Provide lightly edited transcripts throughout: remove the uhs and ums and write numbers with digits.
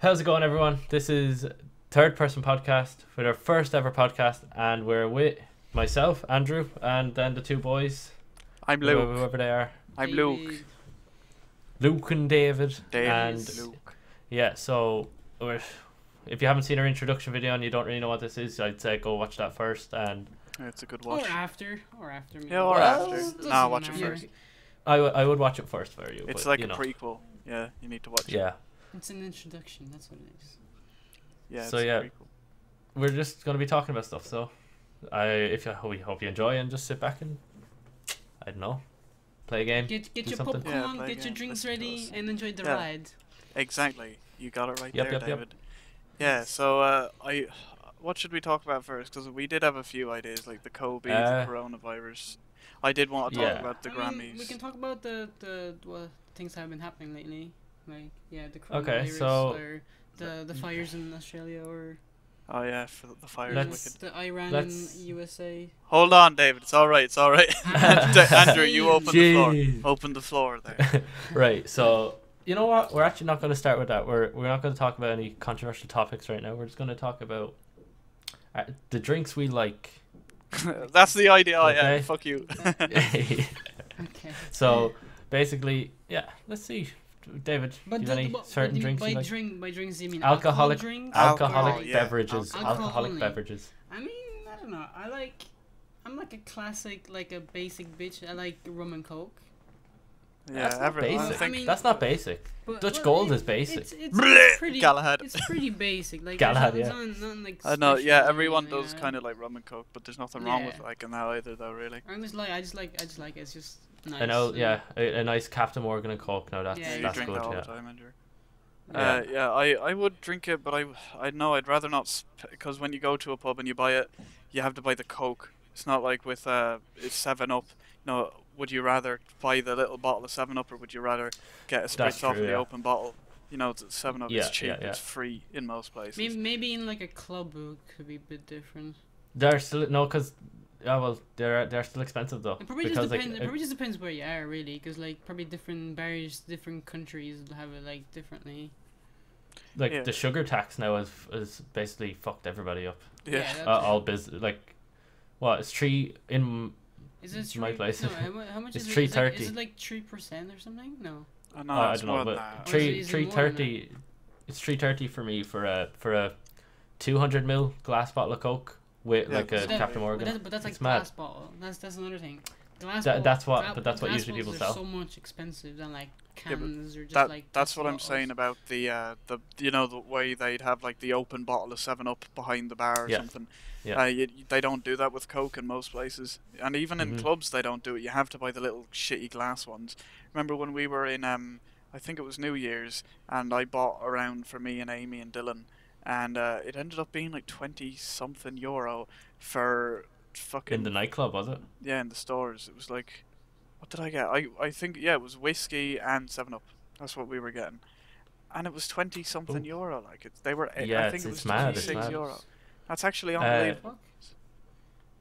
How's it going, everyone? This is Third Person Podcast with our first ever podcast, and we're with myself, Andrew, and then the two boys, I'm Luke. whoever they are, I'm Luke. Luke and David. David And Luke. yeah, so if you haven't seen our introduction video and you don't really know what this is, I'd say go watch that first. And It's a good watch. Or after. Maybe. Yeah, or Well, after. Nah, watch it matter. first. I would watch it first for you. It's but, like you a know. prequel. Yeah, you need to watch it. Yeah. It's an introduction, that's what it is. Yeah, So, it's yeah. a prequel. We're just gonna be talking about stuff. So, we hope you enjoy and just sit back and I don't know, play a game. Get Do your something. Yeah, popcorn, play a get your game, drinks listen to ready, us. and enjoy the Yeah. ride. Exactly. You got it right Yep, there, yep, yep. David. Yeah, so what should we talk about first? Because we did have a few ideas, like the Kobe, the coronavirus. I did want to talk Yeah. about the Grammys. We can talk about the things that have been happening lately. Like, the Okay, coronavirus, so- or the fires in Australia, or Oh yeah, for the fire. Let's- the Iran let's- and USA. Hold on, David. It's all right. It's all right. Andrew, you open the floor. Jeez. Open the floor there. Right, so you know what? We're actually not going to start with that. We're not going to talk about any controversial topics right now. We're just going to talk about the drinks we like. That's the idea. Okay. Yeah. Fuck you. Okay. So basically, yeah. Let's see, David. Do you have any certain drinks by you like? by drinks, you mean Alcoholic- alcohol drinks? Alcoholic Alcohol, yeah. beverages. Alcohol Alcoholic only. beverages. I mean, I don't know. I'm like a classic, like a basic bitch. I like rum and coke. Yeah, That's not basic. I mean- That's not basic. But, Dutch well, Gold is basic. It's pretty. Galahad. It's pretty basic. Like Galahad, there's yeah. nothing like. I know, special yeah, or everyone anything, does yeah. kind of like rum and coke, but there's nothing wrong with Yeah. liking that either, though, really. I just like it. It's just nice. I know, yeah, a nice Captain Morgan and Coke. No, that's Yeah, You that's drink good. that all Yeah. the time, Andrew. Yeah. Yeah, I would drink it, but I know I'd rather not, because when you go to a pub and you buy it, you have to buy the Coke. It's not like with it's 7-Up. No, would you rather buy the little bottle of 7-Up, or would you rather get a That's spritz off true, of the yeah. open bottle? You know, 7-Up Yeah, is cheap. yeah, yeah. It's free in most places. Maybe in like a club it could be a bit different. They're still no, because well, they're still expensive though. It probably because just depends. like, It probably just depends where you are, really, because like probably different bars, different countries will have it like differently. Yeah. the sugar tax now is basically fucked everybody up. Yeah. that's All business like, what it's three in. Is it my three- place. No, how much It's is it? Is $3.30. it like 3% or something? No. No, I it's don't more know, than but that. Or is three it three more than thirty. It's 3.30 for me for a 200 ml glass bottle of Coke with Yeah, like a but that- Captain Morgan. But that's like It's mad. glass bottle. That's another thing. Glass That- that's what- gla- but that's what glass usually people bottles are sell. so much expensive than like Yeah, but cans or just That like. that's plastic what I'm bottles. saying about the you know, the way they'd have like the open bottle of 7-Up behind the bar or Yeah. something. Yeah. They don't do that with Coke in most places, and even in Mhm. clubs they don't do it. You have to buy the little shitty glass ones. Remember when we were in I think it was New Year's, and I bought around for me and Amy and Dylan, and it ended up being like 20 something euro for fucking In the nightclub, was it? yeah, in the stores. It was like, what did I get? I think, yeah, it was whiskey and 7-Up. That's what we were getting. And it was 20 something Ooh. euro. Like, they were, Yeah, I think it was it's mad, it's 26 mad. euro. That's actually Uh, unbelievable.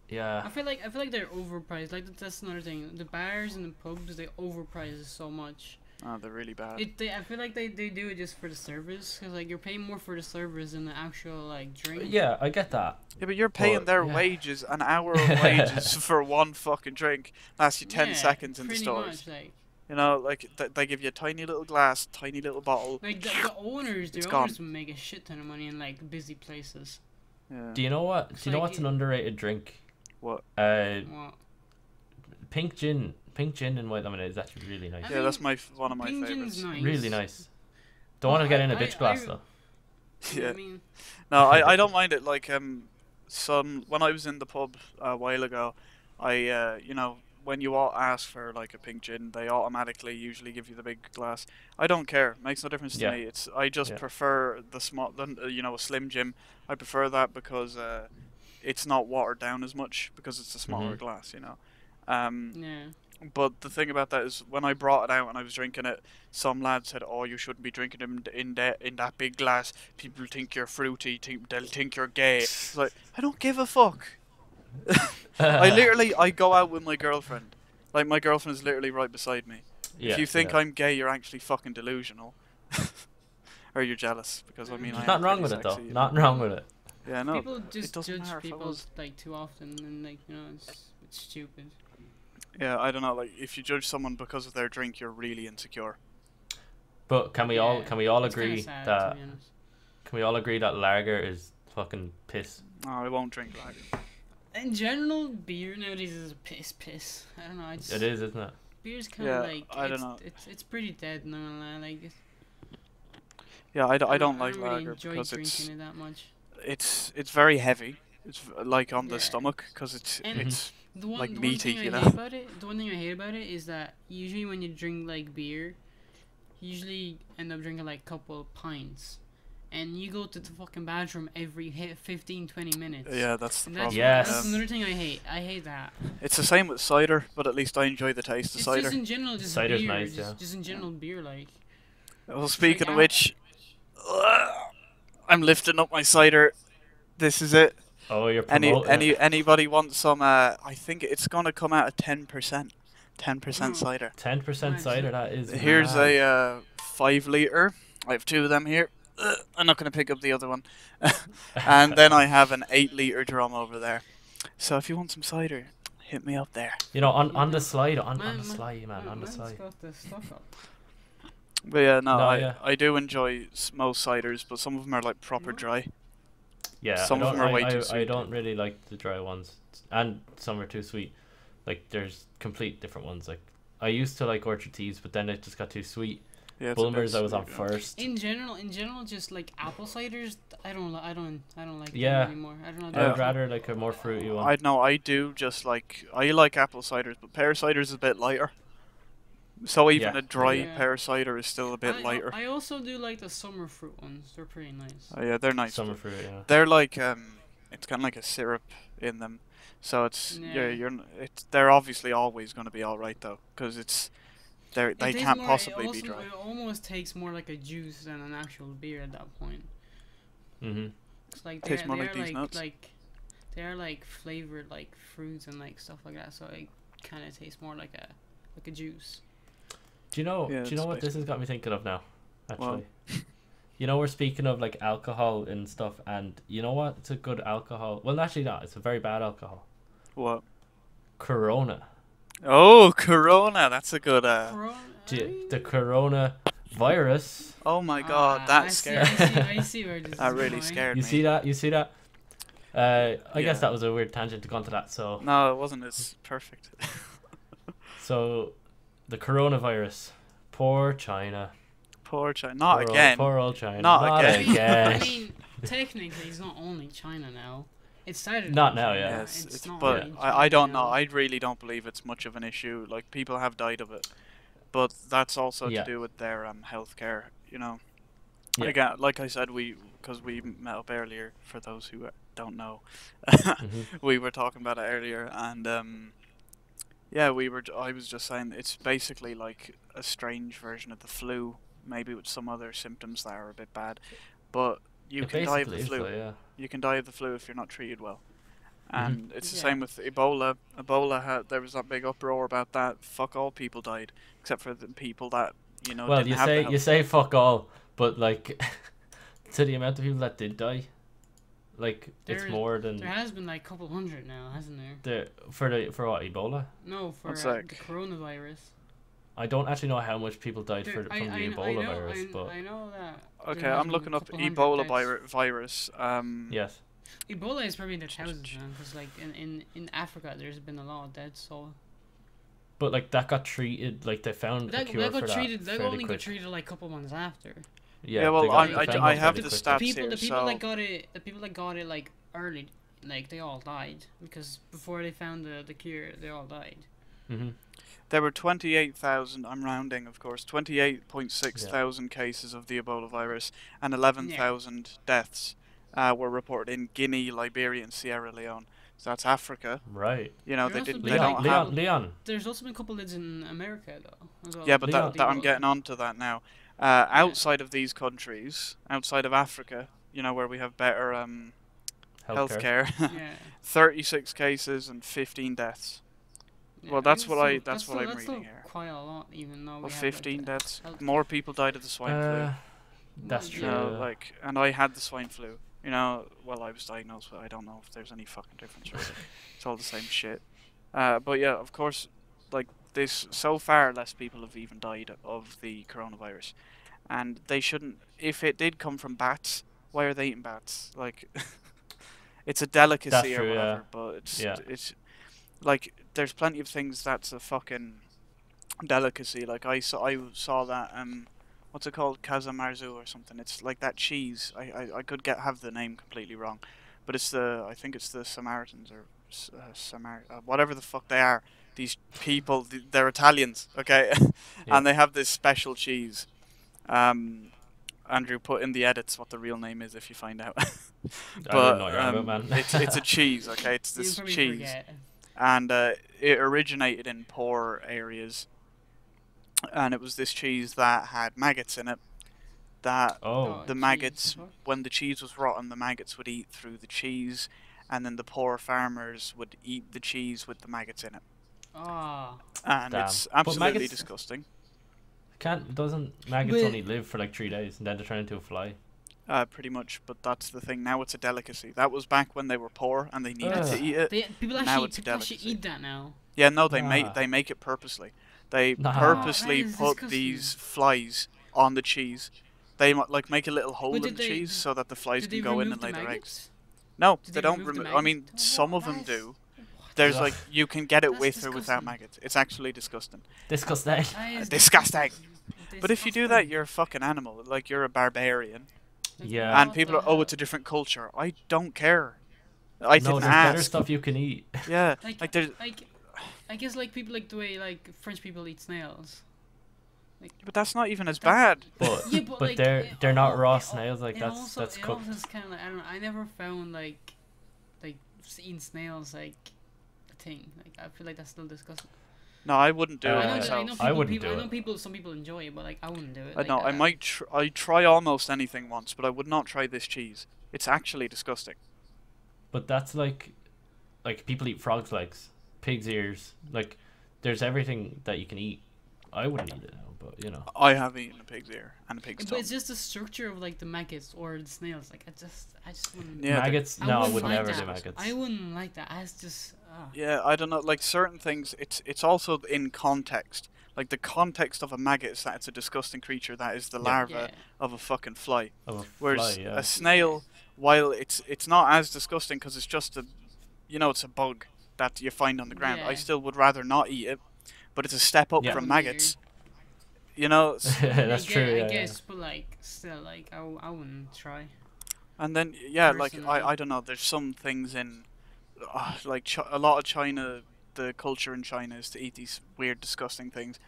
Yeah. I feel like they're overpriced. Like that's another thing. The bars and the pubs, they overprice it so much. Oh, they're really bad. I feel like they do it just for the service, because like you're paying more for the service than the actual like drink. Yeah, I get that. Yeah, but you're paying But, their yeah. wages, an hour of wages for one fucking drink. Lasts you 10 Yeah, seconds in the pretty stores. much, like You know, like, they give you a tiny little glass, tiny little bottle. the owners, It's the gone. owners will make a shit ton of money in like busy places. Yeah. Do you know what? Do It's you know like what's an underrated drink? What? What? Pink gin. Pink gin and white lemonade is actually really nice. I Yeah, that's mean, one of my Pink favorites. gin's nice. Really nice. Don't Well, want to get in a I- bitch I- glass I- though. Yeah. I mean, No, I don't mind it. Like when I was in the pub a while ago, I you know, when you all ask for like a pink gin, they automatically usually give you the big glass. I don't care. Makes no difference Yeah. to me. I just Yeah. prefer the you know, a slim gin. I prefer that because it's not watered down as much because it's a smaller Mhm. glass. You know. yeah. But the thing about that is, when I brought it out and I was drinking it, some lad said, "Oh, you shouldn't be drinking them in that big glass. People think you're fruity. They'll think you're gay." It's like, I don't give a fuck. I go out with my girlfriend. Like, my girlfriend is literally right beside me. Yeah, If you think yeah. I'm gay, you're actually fucking delusional. or you're jealous because I mean There's I am nothing wrong pretty with it though. sexy, you know? Nothing wrong with it. Yeah, no. People it just doesn't judge matter if I people was. like too often, and like it's stupid. Yeah, I don't know. Like, if you judge someone because of their drink, you're really insecure. But can we all Yeah, can we all it's kinda agree sad, that to be honest. can we all agree that lager is fucking piss? No, I won't drink lager. In general, beer nowadays is a piss. I don't know. It is, isn't it? Beer's kind of Yeah, like I don't know. It's pretty dead now. Like Yeah, I don't I like don't really lager enjoy because drinking it that much. it's very heavy. It's like on the Yeah. stomach because And it's The one, like the meaty, one thing you I know? hate about it, the one thing I hate about it is that usually when you drink like beer, you usually end up drinking like a couple of pints, and you go to the fucking bathroom every 15, 20 minutes. yeah, that's the And problem. Yes. That's another thing I hate. I hate that. It's the same with cider, but at least I enjoy the taste of It's cider. just in general, just Cider's beer. nice, just, yeah. just in general, beer like. Well, speaking of out. which, I'm lifting up my cider. This is it. Oh, you're promoting it. Anybody want some? I think it's gonna come out at 10%. 10% Mm. cider. 10% Nice. cider. That is. Here's mad. a 5 litre. I have two of them here. I'm not gonna pick up the other one. And then I have an 8 litre drum over there. So if you want some cider, hit me up there. You know, on the Yeah. slide, on Man- the slide, man, on the man's slide. got the stuff up. But yeah, no, No, yeah. I do enjoy most ciders, but some of them are like proper Mhm. dry. Yeah, Some I of don't, them are I, way I, too I sweet. don't really like the dry ones, and some are too sweet. Like there's complete different ones. Like I used to like Orchard Teas, but then it just got too sweet. Yeah, it's a bit Bulmers I was on sweet, yeah. first. In general, just like apple ciders, I don't like Yeah. them anymore. I don't know. I Yeah. would rather like a more fruity one. I know I do just like I like apple ciders, but pear cider is a bit lighter. So even Yeah. a dry Yeah. pear cider is still a bit lighter. I also do like the summer fruit ones. They're pretty nice. Oh yeah, they're nice. Summer fruit, yeah. They're like it's kind of like a syrup in them, so it's Yeah. they're obviously always going to be all right though, because they It tastes can't more- possibly it be also- dry. It almost tastes more like a juice than an actual beer at that point. Mhm. It's like Tastes more they're like these nuts. they are like flavored like fruits and like stuff like that. So it kind of tastes more like a juice. Do you know? Yeah, do you know it's what this has got me thinking of now? Actually, Well. you know we're speaking of like alcohol and stuff, and you know what? It's a good alcohol. Well, actually not. It's a very bad alcohol. What? Corona. Oh, Corona. That's a good. The Corona virus. Oh my God, Ah, that I see- scared. I see where this That is really going. scared You me. see that? You see that? I Yeah. guess that was a weird tangent to go into that. So, No, it wasn't as perfect. so the coronavirus. Poor China. Poor China. Not Poor again. Poor old China. Not again. again. I mean, technically, it's not only China now. It started. Not in now, China, yeah. Yes, It's it's, not but only I don't China know. now. I really don't believe it's much of an issue. Like, people have died of it. But that's also Yeah. to do with their healthcare, you know. Yeah. Again, like I said, because we met up earlier, for those who don't know, Mhm. we were talking about it earlier, and yeah, I was just saying it's basically like a strange version of the flu, maybe with some other symptoms that are a bit bad, but you It can die of basically the is, flu. though, yeah. You can die of the flu if you're not treated well. Mm-hmm. And it's the Yeah. same with Ebola. There was that big uproar about that. Fuck all people died, except for the people that Well, didn't you have the say health. you say fuck all, but like to the amount of people that did die, like it's There- more than There has been like a couple hundred now, hasn't there? for what, Ebola. No, for One the sec. coronavirus. I don't actually know how much people died There- from the I Ebola know, virus, but I know that. Okay, there has I'm been looking a up couple hundred Ebola deaths. virus. yes. Ebola is probably in the thousands, man. Because like in Africa, there's been a lot of dead. So But like that got treated, like they found a that, cure that for got that treated. That fairly only quick. got treated like a couple months after. Yeah, well, they got- I- they found I it have fairly the quickly. stats here, The people so- that got it, the people that got it like early, like they all died because before they found the cure, they all died. Mm-hmm. There were 28,000, I'm rounding of course, 28.6 Yeah. thousand cases of the Ebola virus and 11,000 deaths were reported in Guinea, Liberia and Sierra Leone. So that's Africa. Right. You know, There they also did. been They like don't Leon, have. Leon. There's also been a couple lids in America though. As well. Yeah, but Leon. I'm getting on to that now. Outside of these countries, outside of Africa, where we have better Healthcare. healthcare, Yeah. 36 cases and 15 deaths. Yeah, Well, that's mean, what still- that's what I'm still reading here. Quite a lot, even though we Well, have 15 like, deaths. health- More people died of the swine flu. That's Well, You true. yeah. know, Yeah. like, and I had the swine flu. You know, well, I was diagnosed, but I don't know if there's any fucking difference really. It's all the same shit. But yeah, of course, like this, so far less people have even died of the coronavirus, and they shouldn't. If it did come from bats, why are they eating bats? Like, it's a That's delicacy or true. Yeah. whatever, but Yeah. it's like there's plenty of things that's a fucking delicacy. Like I saw that what's it called, casamarzu or something. It's like that cheese. I could have the name completely wrong, but it's the, I think it's the Samaritans or whatever the fuck they are. These people, they're Italians, okay, Yeah. and they have this special cheese. Um, Andrew, put in the edits what the real name is if you find out. I don't know But what you're on about, man. it's a cheese, okay? It's You'll this probably cheese, forget. and it originated in poor areas, and it was this cheese that had maggots in it. That Oh. the jeez, maggots, what? when the cheese was rotten, the maggots would eat through the cheese, and then the poor farmers would eat the cheese with the maggots in it, Ah. and Damn. it's But absolutely maggots disgusting. doesn't maggots But- only live for like 3 days and then they turn into a fly? Pretty much, but that's the thing. Now it's a delicacy. That was back when they were poor and they needed to Ugh. eat it. People Now actually it's a people actually delicacy. eat that now. Yeah, no, Nah. they make it purposely. They Nah. purposely Oh, that is put disgusting. these flies on the cheese. They like make a little hole But in the cheese so that the flies Did can they go in remove and the lay their eggs. maggots? No, Did they they don't remove the remove. I mean, maggots? some of them What? do. What? There's Ugh. like you can get it That's with or without disgusting. maggots. It's actually disgusting. Disgusting. That is Disgusting. But if you do that, Disgusting. you're a fucking animal. Like you're a barbarian. Like, Yeah. And what people the are, oh, hell? it's a different culture. I don't care. I No, didn't there's better ask. stuff you can eat. Yeah, Like, like there's, I guess like people like the way like French people eat snails. but that's not even as That's- bad. But Yeah, but, but like, they're not raw it snails. Like it that's also, that's it cooked. also is kind of like, I don't know. I never found like eating snails like a thing. Like I feel like that's still disgusting. No, I wouldn't do it I know, myself. I know people, I wouldn't people, do I know it. people. Some people enjoy it, but like I wouldn't do it. I Like, know. I might. I try almost anything once, but I would not try this cheese. It's actually disgusting. But that's like people eat frogs' legs, pig's ears. Like there's everything that you can eat. I wouldn't eat it, but you know. I have eaten a pig's ear and a pig's But tongue. it's just the structure of like the maggots or the snails. Like I just wouldn't. Yeah, Maggots? I No, I wouldn't would like never that. do maggots. I wouldn't like that. I just. Yeah, I don't know. Like certain things, it's also in context. Like the context of a maggot is that it's a disgusting creature that is the Yeah. larva Yeah. of a fucking fly. Of a Whereas fly, yeah. a snail, while it's not as disgusting because it's just a, it's a bug that you find on the ground. I Yeah. still would rather not eat it, but it's a step up Yeah. from Weird. maggots. You know, That's true. I Yeah, guess, but like still, like I wouldn't try. and then yeah, like Personally. I don't know. There's some things in, like a lot of China. The culture in China is to eat these weird, disgusting things.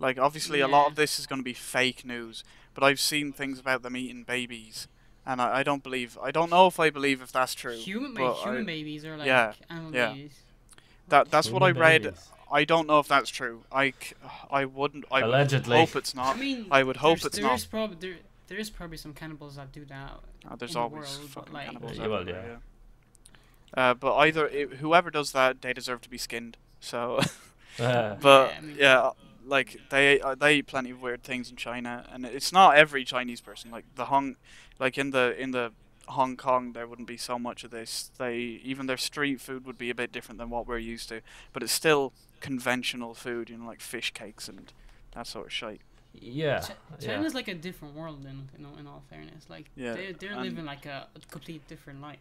Like obviously, a lot Yeah. of this is going to be fake news, but I've seen things about them eating babies, and I don't believe. I don't know if I believe if that's true. Human but human I- babies are like yeah, animal yeah. babies. That's what I Human read. babies. I don't know if that's true. I wouldn't. I would Allegedly. hope it's not. I mean, I would hope it's there not. is probably there is probably some cannibals that do that. There's in the always world, but, fucking like- cannibals Yeah, well, everywhere, yeah. yeah. But either whoever does that, they deserve to be skinned. So, Uh, but Yeah, I mean- yeah, like they eat plenty of weird things in China, and it's not every Chinese person. Like in the Hong Kong, there wouldn't be so much of this. Even their street food would be a bit different than what we're used to, but it's still conventional food, like fish cakes and that sort of shit. yeah. Yeah. China's like a different world in all fairness. Like Yeah, they're and- living like a complete different life.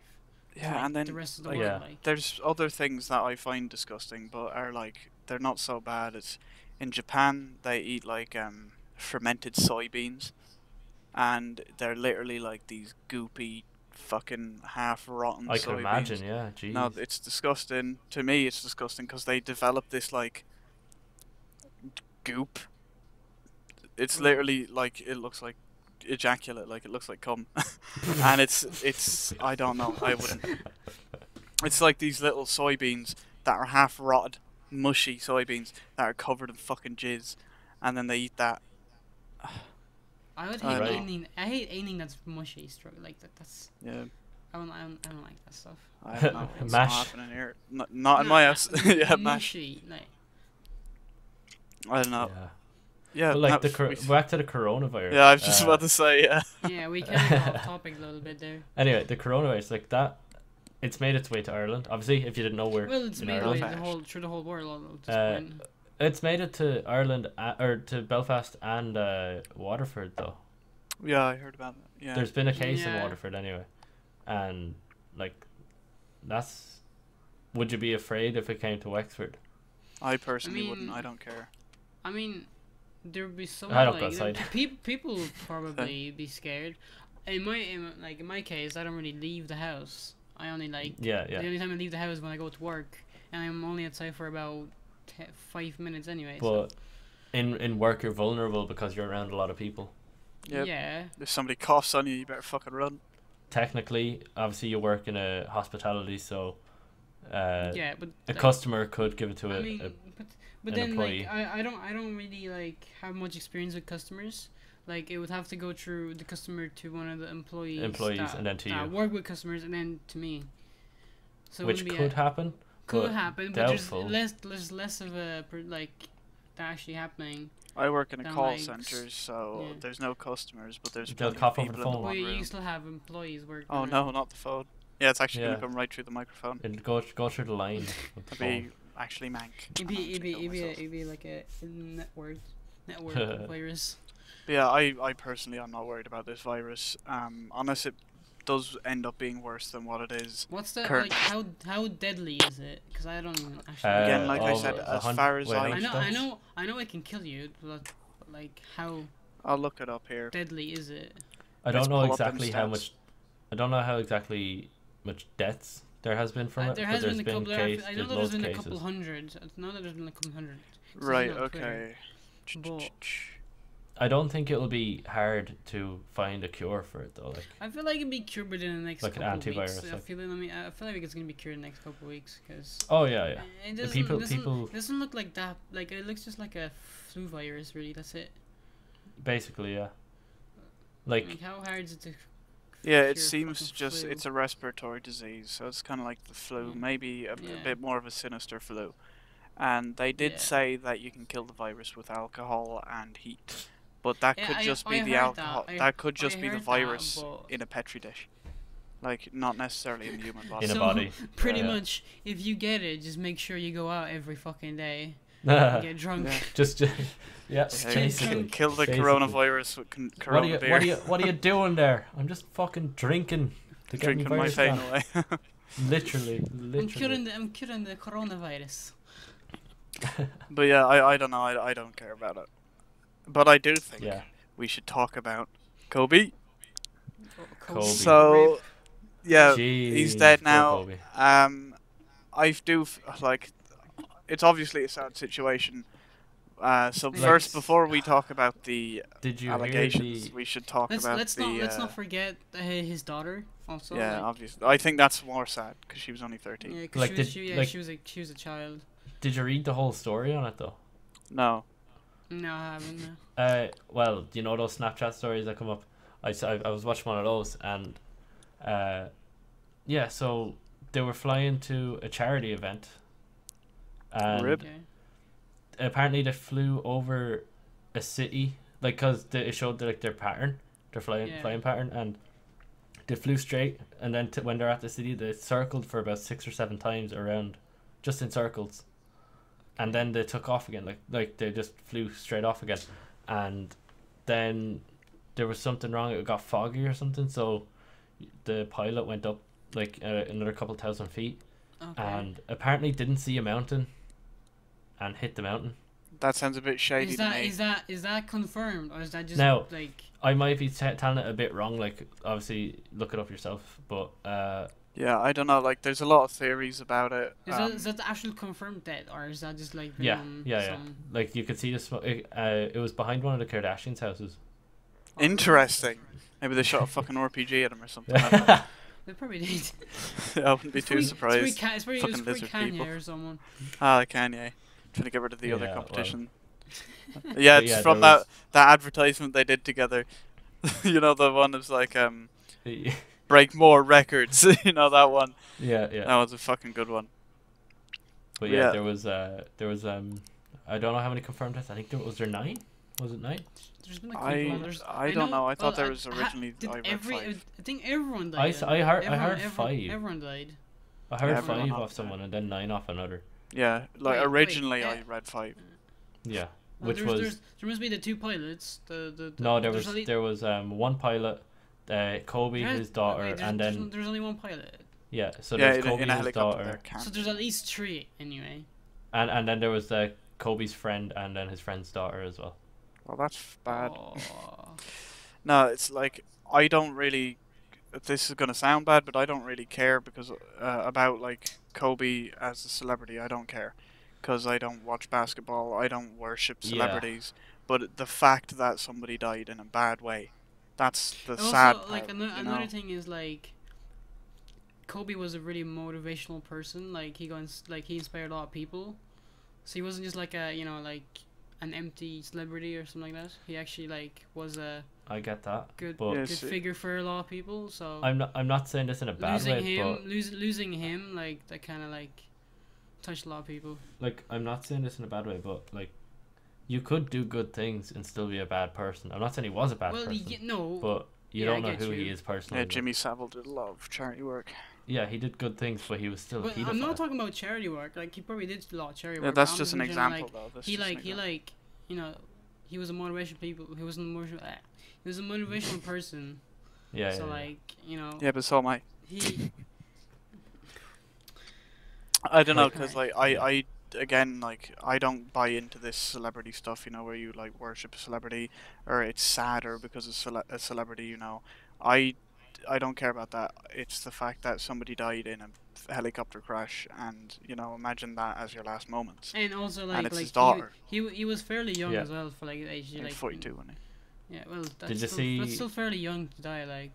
to, Yeah, like, and then the rest of the like, world. Yeah. Like there's other things that I find disgusting, but are like they're not so bad. It's in Japan they eat like fermented soybeans, and they're literally like these goopy, fucking half rotten. I soybeans. can imagine. Yeah. Jeez. No, it's disgusting. To me, it's disgusting because they develop this like goop. It's literally like it looks like ejaculate, like it looks like cum, and it's I don't know. I wouldn't. It's like these little soybeans that are half rotted, mushy soybeans that are covered in fucking jizz, and then they eat that. I would I hate don't know. anything. I hate anything that's mushy. Like that. That's Yeah, I don't like that stuff. I don't know. It's Mash. not happening here. Not in my house. Yeah, mash. Mushy, like I don't know. Yeah. Yeah, But like that- back to the coronavirus. yeah, I was just about to say, yeah. Yeah, we kind of got off topic a little bit there. Anyway, the coronavirus, like that, it's made its way to Ireland. Obviously, if you didn't know, we're Well, it's in made Ireland. like through the whole world at this Uh, point. It's made it to Ireland or to Belfast and Waterford though. Yeah, I heard about that. Yeah. There's been a case in Yeah. Waterford anyway, and like, that's. Would you be afraid if it came to Wexford? I personally wouldn't. mean- I don't care. I mean, there would be so I don't go like outside. people would probably be scared. In my case, I don't really leave the house. I only like Yeah, the yeah. only time I leave the house is when I go to work, and I'm only outside for about 5 minutes anyway. So. But in work, you're vulnerable because you're around a lot of people. Yep. Yeah. If somebody coughs on you, you better fucking run. Technically, obviously, you work in a hospitality, so Yeah, but a like, customer could give it to I mean, but an then employee. like I don't really like have much experience with customers. Like it would have to go through the customer to one of the employees. And then to that you, work with customers and then to me. So it which wouldn't be could happen. could but happen, doubtful. but there's less of a like that actually happening. I work in a Down call like center, so yeah. there's no customers, but there's They'll plenty of cough over people the in the phone. But one you room. still have employees working. Oh on no, not the phone. Yeah, it's actually Yeah. gonna come right through the microphone. It'd go through the line. With the It'd be phone. actually mank. It'd be like a network virus. But yeah, I personally I'm not worried about this virus. Unless it does end up being worse than what it is. What's the Current- like how deadly is it? Because I don't even actually. Again, like I oh, said, a as hun- far as wait, I- how much deaths? I know it can kill you, but like how I'll look it up here. deadly is it? I Let's don't know pull up them exactly how stats. much. I don't know how exactly much deaths there has been from it. There but has there's been a couple. I know there's that there's loads been of a couple cases. hundred. I know that there's been a couple hundred. It's Right. on Twitter. Okay. But- I don't think it'll be hard to find a cure for it though. Like, I feel like it'd be cured within the next Like an couple of weeks. antivirus, like- I feel like it's gonna be cured in the next couple of weeks because oh yeah, yeah. it The doesn't, people doesn't look like that. Like it looks just like a flu virus. Really, that's it. basically, yeah. Like, Like how hard is it to? Yeah, cure it seems fucking just flu? it's a respiratory disease, so it's kind of like the flu, Yeah. maybe a Yeah. bit more of a sinister flu. And they did Yeah. say that you can kill the virus with alcohol and heat, but that Yeah, could just I be the heard that. alcohol. I- That could I just be the heard that, virus but- in a petri dish, like not necessarily in the human body. in a So, body. Pretty Yeah. much, if you get it, just make sure you go out every fucking day and get drunk. Yeah. just yeah, Yeah, basically. kill the Basically. coronavirus with What are corona you beer. what are you doing there? I'm just fucking drinking to get Drinking my my virus pain gone. away. Literally. I'm curing the coronavirus. But yeah, I don't know. I don't care about it. But I do think Yeah. we should talk about Kobe. Kobe. So yeah, he's Jeez, dead poor now. Kobe. I do like. It's obviously a sad situation. So Like- first, before we talk about the Did you allegations, hear we should talk about Let's the. not forget his daughter also. yeah, like, obviously. I think that's more sad because she was only 13. yeah, 'cause Like, she was a child. did you read the whole story on it though? No. No, I haven't. No. Well, you know those Snapchat stories that come up? I was watching one of those and yeah, so they were flying to a charity event and Rib. Okay. apparently they flew over a city, like, because it showed like their pattern, their flying pattern, and they flew straight, and then when they're at the city they circled for about 6 or 7 times around, just in circles, and then they took off again, like they just flew straight off again, and then there was something wrong, it got foggy or something, so the pilot went up like another couple thousand feet, Okay. and apparently didn't see a mountain and hit the mountain. That sounds a bit shady Is to me. is that confirmed or is that just Now- like? I might be telling it a bit wrong, like, obviously look it up yourself, but Yeah, I don't know. Like, there's a lot of theories about it. Is that the actual confirmed death or is that just like yeah, some, yeah, like you could see the smoke. It was behind one of the Kardashians' houses. Interesting. Maybe they shot a fucking RPG at him or something. I don't know. They probably did. I wouldn't be too surprised. It's probably Fucking lizard Kanye people. or someone. Ah, Kanye. Trying to get rid of the other Yeah, well. competition. Yeah, But it's yeah, from there that advertisement they did together. You know, the one that's like, yeah, break more records. You know, that one. yeah. That was a fucking good one. But yeah, Yeah. there was I don't know how many confirmed deaths. I think there was 9. Was it 9? There's been a couple. I don't know. I thought there was I originally. I read 5. I think everyone died. I heard 5. Everyone died. I heard everyone 5 off died. someone and then 9 off another. Yeah, like Wait, originally I read 5. Yeah, Well, which was there must be the 2 pilots. no, there's there was one pilot, Kobe, his daughter, wait, and then there's only 1 pilot. yeah, so Yeah, there's Kobe, in a his helicopter daughter, there can. So there's at least 3 anyway. and then there was Kobe's friend and then his friend's daughter as well. Well, that's bad. Oh. No, it's like I don't really. This is gonna sound bad, but I don't really care because about like Kobe as a celebrity. I don't care because I don't watch basketball. I don't worship celebrities. But the fact that somebody died in a bad way, that's the Also, sad part. like you know? another thing is like Kobe was a really motivational person. Like he inspired a lot of people. So he wasn't just like like an empty celebrity or something like that. He actually like was a I get that, good but good figure for a lot of people. So I'm not saying this in a bad way, but losing him like that kind of like touched a lot of people. like I'm not saying this in a bad way, but like you could do good things and still be a bad person. I'm not saying he was a bad person. No. But you Yeah, don't know I get who you. he is personally. Yeah, Jimmy Savile did a lot of charity work. Yeah, he did good things, but he was still a But pedophile. I'm not talking about charity work. Like he probably did a lot of charity Yeah, work. that's I'm just an saying, example, like, though. That's he just an like he example. like he was a motivational people. He was a motivational person. Yeah, So yeah, like Yeah, but so am I. he I don't know, Like- because like I again, like I don't buy into this celebrity stuff, where you like worship a celebrity or it's sadder because of a celebrity, I don't care about that. It's the fact that somebody died in a helicopter crash, and imagine that as your last moments. and also And like it's like his daughter. he was fairly young Yeah. as well for like age Like like 42, wasn't he? Yeah, well that's Did you that's see- still fairly young to die like.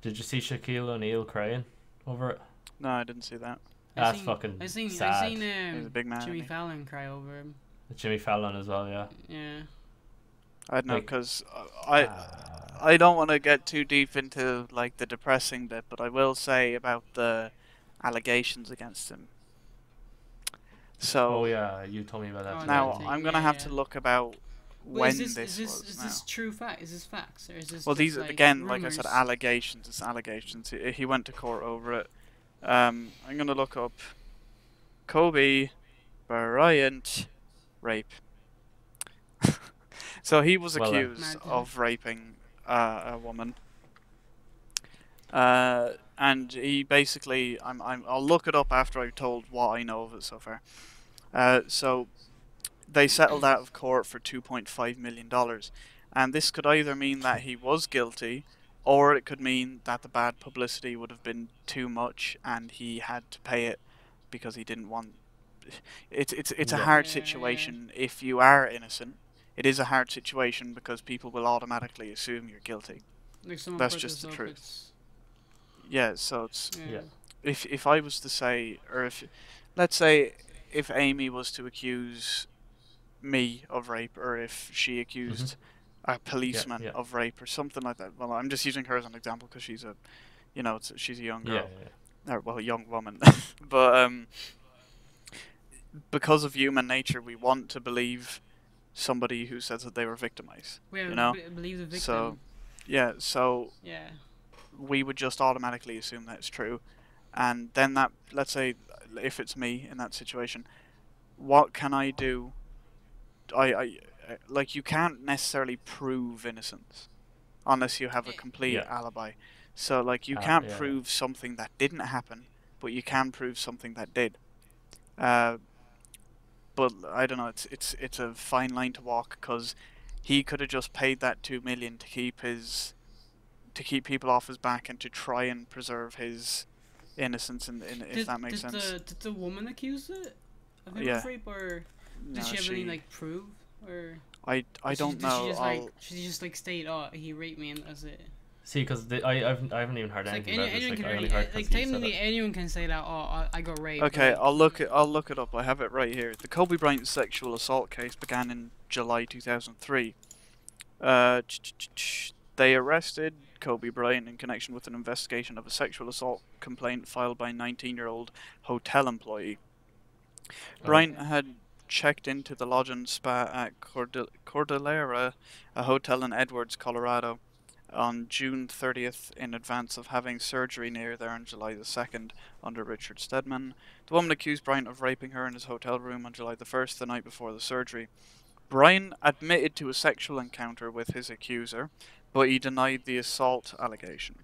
Did you see Shaquille O'Neal crying over it? No, I didn't see that. That's fucking I seen sad. He's a big man. Jimmy isn't he? Fallon cry over him. Jimmy Fallon as well, yeah. Yeah. I don't know, Like- because I don't want to get too deep into like the depressing bit, but I will say about the allegations against him. So Oh yeah, you told me about that. Oh, today. now thing, I'm gonna yeah, have yeah. to look about Wait, when is this was. is now. this true fact? Is this facts or is this? Well, just, these like, again, like I said, rumors? allegations. It's allegations. He went to court over it. I'm gonna look up Kobe Bryant rape. So he was Well, accused Mad. of raping a woman. And he basically, I'll look it up after I've told what I know of it so far. So they settled out of court for $2.5 million, and this could either mean that he was guilty, or it could mean that the bad publicity would have been too much and he had to pay it because he didn't want. It's a Yeah. hard Yeah, yeah. situation if you are innocent. It is a hard situation because people will automatically assume you're guilty. Like someone That's put just this the up, truth. it's- Yeah, so it's Yeah. if I was to say, or if let's say if Amy was to accuse me of rape, or if she accused a policeman yeah. of rape or something like that. Well, I'm just using her as an example because she's a, she's a young Yeah, girl, yeah. or well, a young woman. But because of human nature, we want to believe somebody who says that they were victimized. We You know? believe the victim. So, yeah, so yeah. we would just automatically assume that it's true, and then that, let's say, if it's me in that situation, what can I do? I like, you can't necessarily prove innocence unless you have a complete Yeah. alibi. So like, you Ah, can't yeah. prove something that didn't happen, but you can prove something that did. But I don't know. It's a fine line to walk, because he could have just paid that $2 million to keep people off his back and to try and preserve his innocence, if that makes sense. Did the woman accuse it of him Yeah. of rape, or No, did she have any like proof, or I don't did know. She just, I'll- she just like state, oh, he raped me, and that's it. See, because I haven't even heard It's like anything about this. anyone Like, can I only really, heard 'cause like he said technically it. anyone can say that. Oh, I got raped. Okay, like- I'll look it up. I have it right here. The Kobe Bryant sexual assault case began in July 2003. They arrested Kobe Bryant in connection with an investigation of a sexual assault complaint filed by a 19-year-old hotel employee. Bryant had checked into the lodge and spa at Cordillera, a hotel in Edwards, Colorado, on June 30th in advance of having surgery near there on July the 2nd under Richard Stedman. The woman accused Bryant of raping her in his hotel room on July the 1st, the night before the surgery. Bryant admitted to a sexual encounter with his accuser, but he denied the assault allegation.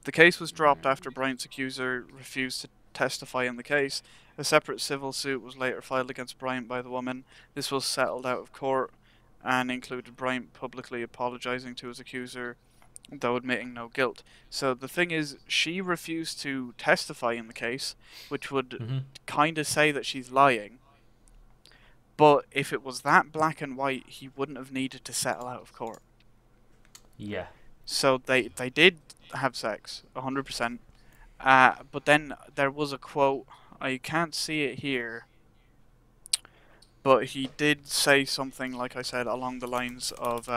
The case was dropped after Bryant's accuser refused to testify in the case. A separate civil suit was later filed against Bryant by the woman. This was settled out of court and included Bryant publicly apologizing to his accuser, though admitting no guilt. So the thing is, she refused to testify in the case, which would kind of say that she's lying. But if it was that black and white, he wouldn't have needed to settle out of court. Yeah. So they did have sex, 100%. But then there was a quote, I can't see it here, but he did say something, like I said, along the lines of,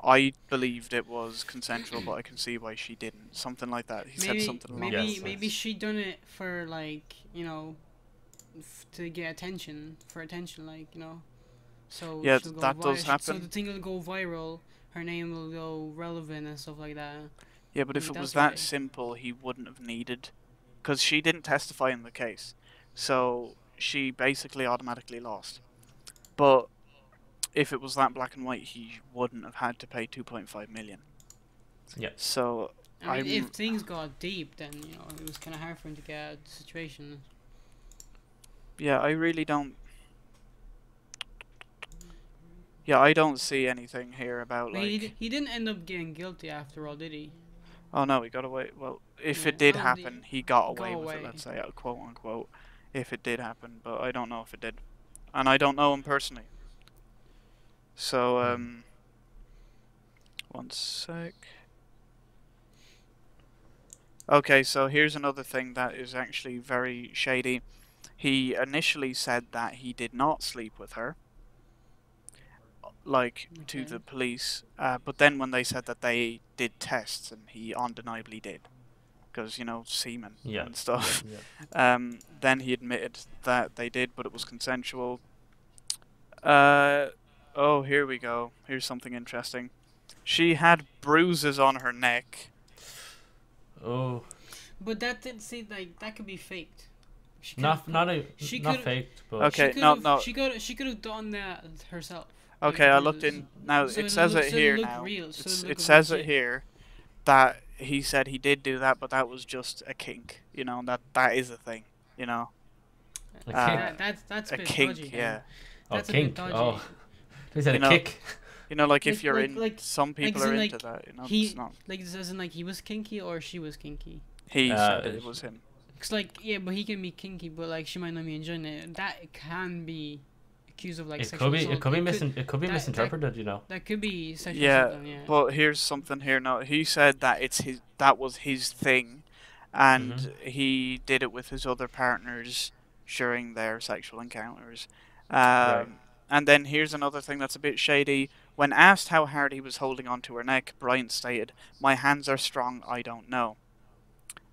I believed it was consensual, but I can see why she didn't. Something like that. He said something along maybe, those maybe she done it for, like, you know, to get attention, like, you know. So yeah, she'll go that does happen. So the thing will go viral, her name will go relevant and stuff like that. Yeah, but if it was that simple, he wouldn't have needed, because she didn't testify in the case, so she basically automatically lost. But if it was that black and white, he wouldn't have had to pay 2.5 million. Yeah. So I mean, if things got deep, then you know it was kind of hard for him to get out of the situation. Yeah, I really don't. Yeah, I don't see anything here about like. He didn't end up getting guilty after all, did he? Oh no, he got away. Well, if Yeah, it did happen, he got away with it. Let's say, quote unquote, if it did happen. But I don't know if it did, and I don't know him personally. So one sec. Okay, so here's another thing that is actually very shady. He initially said that he did not sleep with her, like, to the police, but then when they said that they did tests, and he undeniably did, because, you know, semen and stuff, then he admitted that they did, but it was consensual. Oh, here we go. Here's something interesting. She had bruises on her neck. Oh. But that did see, like, that could be faked. Not faked, but okay, She could have done that herself. Okay, I looked in now. So it says it here now. It says it here that he said he did do that, but that was just a kink. You know, that is a thing. You know. That's a kink. dodgy, yeah. That's a kink. Oh. He said a kick. You know, like if you're in, some people are into that. You know, it's not. Like, this isn't like he was kinky or she was kinky. He said it was him. Cause like, yeah, but he can be kinky, but like she might not be enjoying it. That can be accused of like sexual assault. It could be misinterpreted, you know. That could be sexual assault. Yeah, but here's something here. No, he said that that was his thing, and he did it with his other partners during their sexual encounters. And then here's another thing that's a bit shady. When asked how hard he was holding onto her neck, Bryant stated, "My hands are strong, I don't know."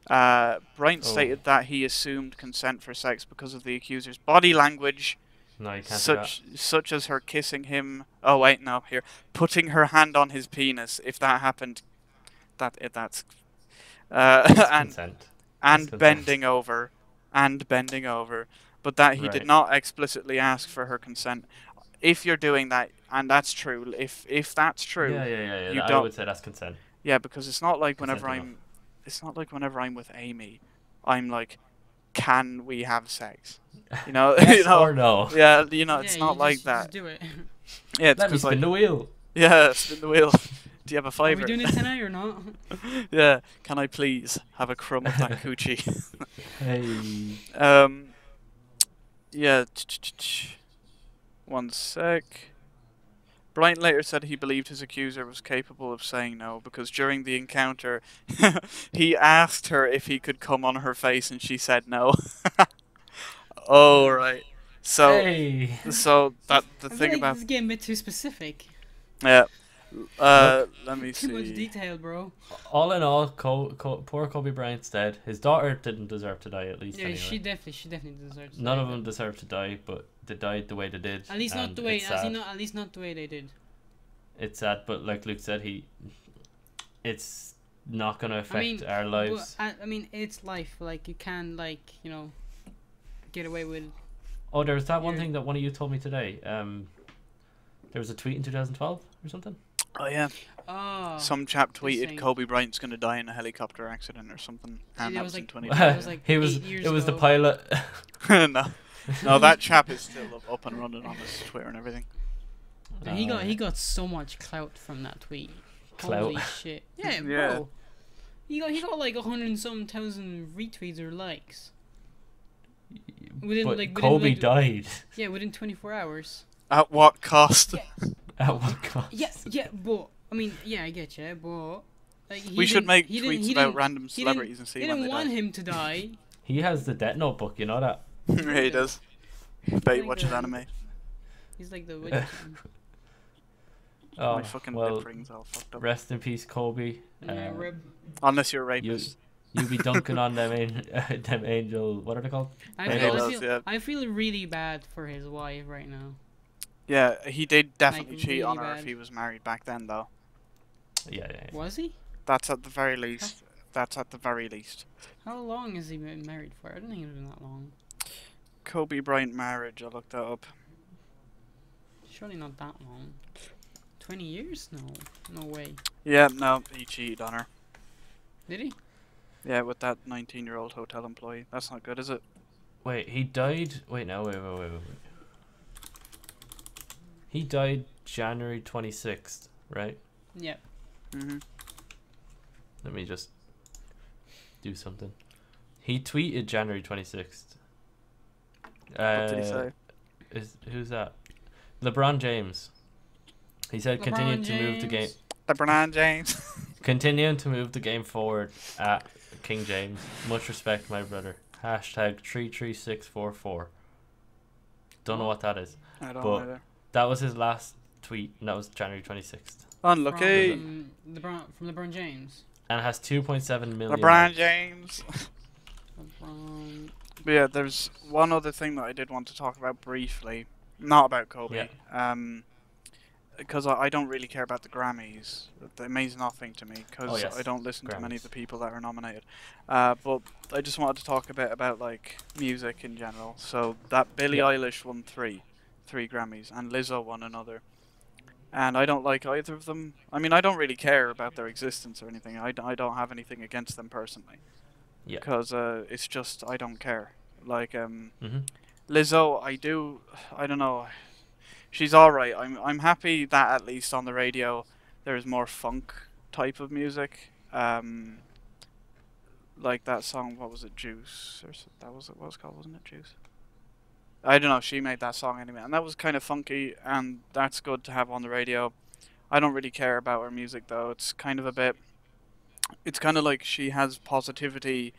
Bryant stated that he assumed consent for sex because of the accuser's body language, no, you can't such as her kissing him. Oh wait, no, here, putting her hand on his penis. If that happened, that's consent. And bending over, but that he did not explicitly ask for her consent. If you're doing that, and that's true, if that's true, you I would say that's consent. Yeah, because it's not like whenever I'm with Amy, I'm like, can we have sex? You know, yes or no. Yeah, you know, it's not like that. Just do it. Yeah, it's let me spin the wheel. Yeah, spin the wheel. Do you have a fiver? Are we doing it tonight or not? Yeah, can I please have a crumb of that coochie? Hey. Yeah. One sec. Bryant later said he believed his accuser was capable of saying no because during the encounter, he asked her if he could come on her face and she said no. Oh, right. So, hey. so that the I thing like about this is getting a bit too specific. Yeah, Let me see. Too much detail, bro. All in all, poor Kobe Bryant's dead. His daughter didn't deserve to die, at least. Yeah, anyway. she definitely deserves. To None die, of them deserved to die, but they died the way they did. At least not and the way. it's sad. At least not the way they did. It's sad, but like Luke said, it's not gonna affect our lives. I mean, it's life. Like you can, get away with. Oh, there was that one thing that one of you told me today. There was a tweet in 2012 or something. Oh yeah. Oh. Some chap tweeted Kobe Bryant's gonna die in a helicopter accident or something, and that was in 2012. It was like it was the pilot. No, that chap is still up and running on his Twitter and everything. He got so much clout from that tweet. Clout. Holy shit! Yeah, bro. He got like 100 and some thousand retweets or likes. But Kobe died. Yeah, within 24 hours. At what cost? Yeah. At what cost? Yeah, but I mean, yeah, I get you, but like, we should make tweets about random celebrities and see when they die. He didn't want him to die. He has the Death Note book, you know that? Yeah, he does. Bet he watches anime. He's like the witch. Oh, my fucking lip ring's all fucked up. Rest in peace, Kobe. Yeah, rib. Unless you're a rapist. You be dunking on them angel. What are they called? I feel really bad for his wife right now. Yeah, he did definitely Like, cheat really on her bad. if he was married back then, though. Yeah. Was he? That's at the very least. That's at the very least. How long has he been married for? I don't think it's been that long. Kobe Bryant marriage, I looked that up. Surely not that long. 20 years? No way. Yeah, no, he cheated on her. Did he? Yeah, with that 19-year-old hotel employee. That's not good, is it? Wait, he died. Wait. He died January 26th, right? Yeah. Let me just do something. He tweeted January 26th. What did he say? Who's that? LeBron James. He said continuing to move the game. LeBron James. Continuing to move the game forward at King James. Much respect, my brother. Hashtag 33644. Don't know what that is. I don't know either. That was his last tweet, and that was January 26th. Unlucky. From LeBron James. And has 2.7 million. LeBron James. LeBron. But yeah, there's one other thing that I did want to talk about briefly. Not about Kobe. Yeah. Because I don't really care about the Grammys. It means nothing to me because yes. I don't listen Grammys. to many of the people that are nominated. But I just wanted to talk a bit about like music in general. So that Billie Eilish won three Grammys and Lizzo won another. And I don't like either of them. I mean, I don't really care about their existence or anything. I don't have anything against them personally. Yeah. Because it's just I don't care. Like Lizzo, I don't know. She's alright. I'm happy that at least on the radio there's more funk type of music. Like that song, what was it, Juice? Or that was what it was called, wasn't it, Juice? I don't know, she made that song anyway, and that was kind of funky, and that's good to have on the radio. I don't really care about her music though. It's kind of a bit, it's kind of like she has positivity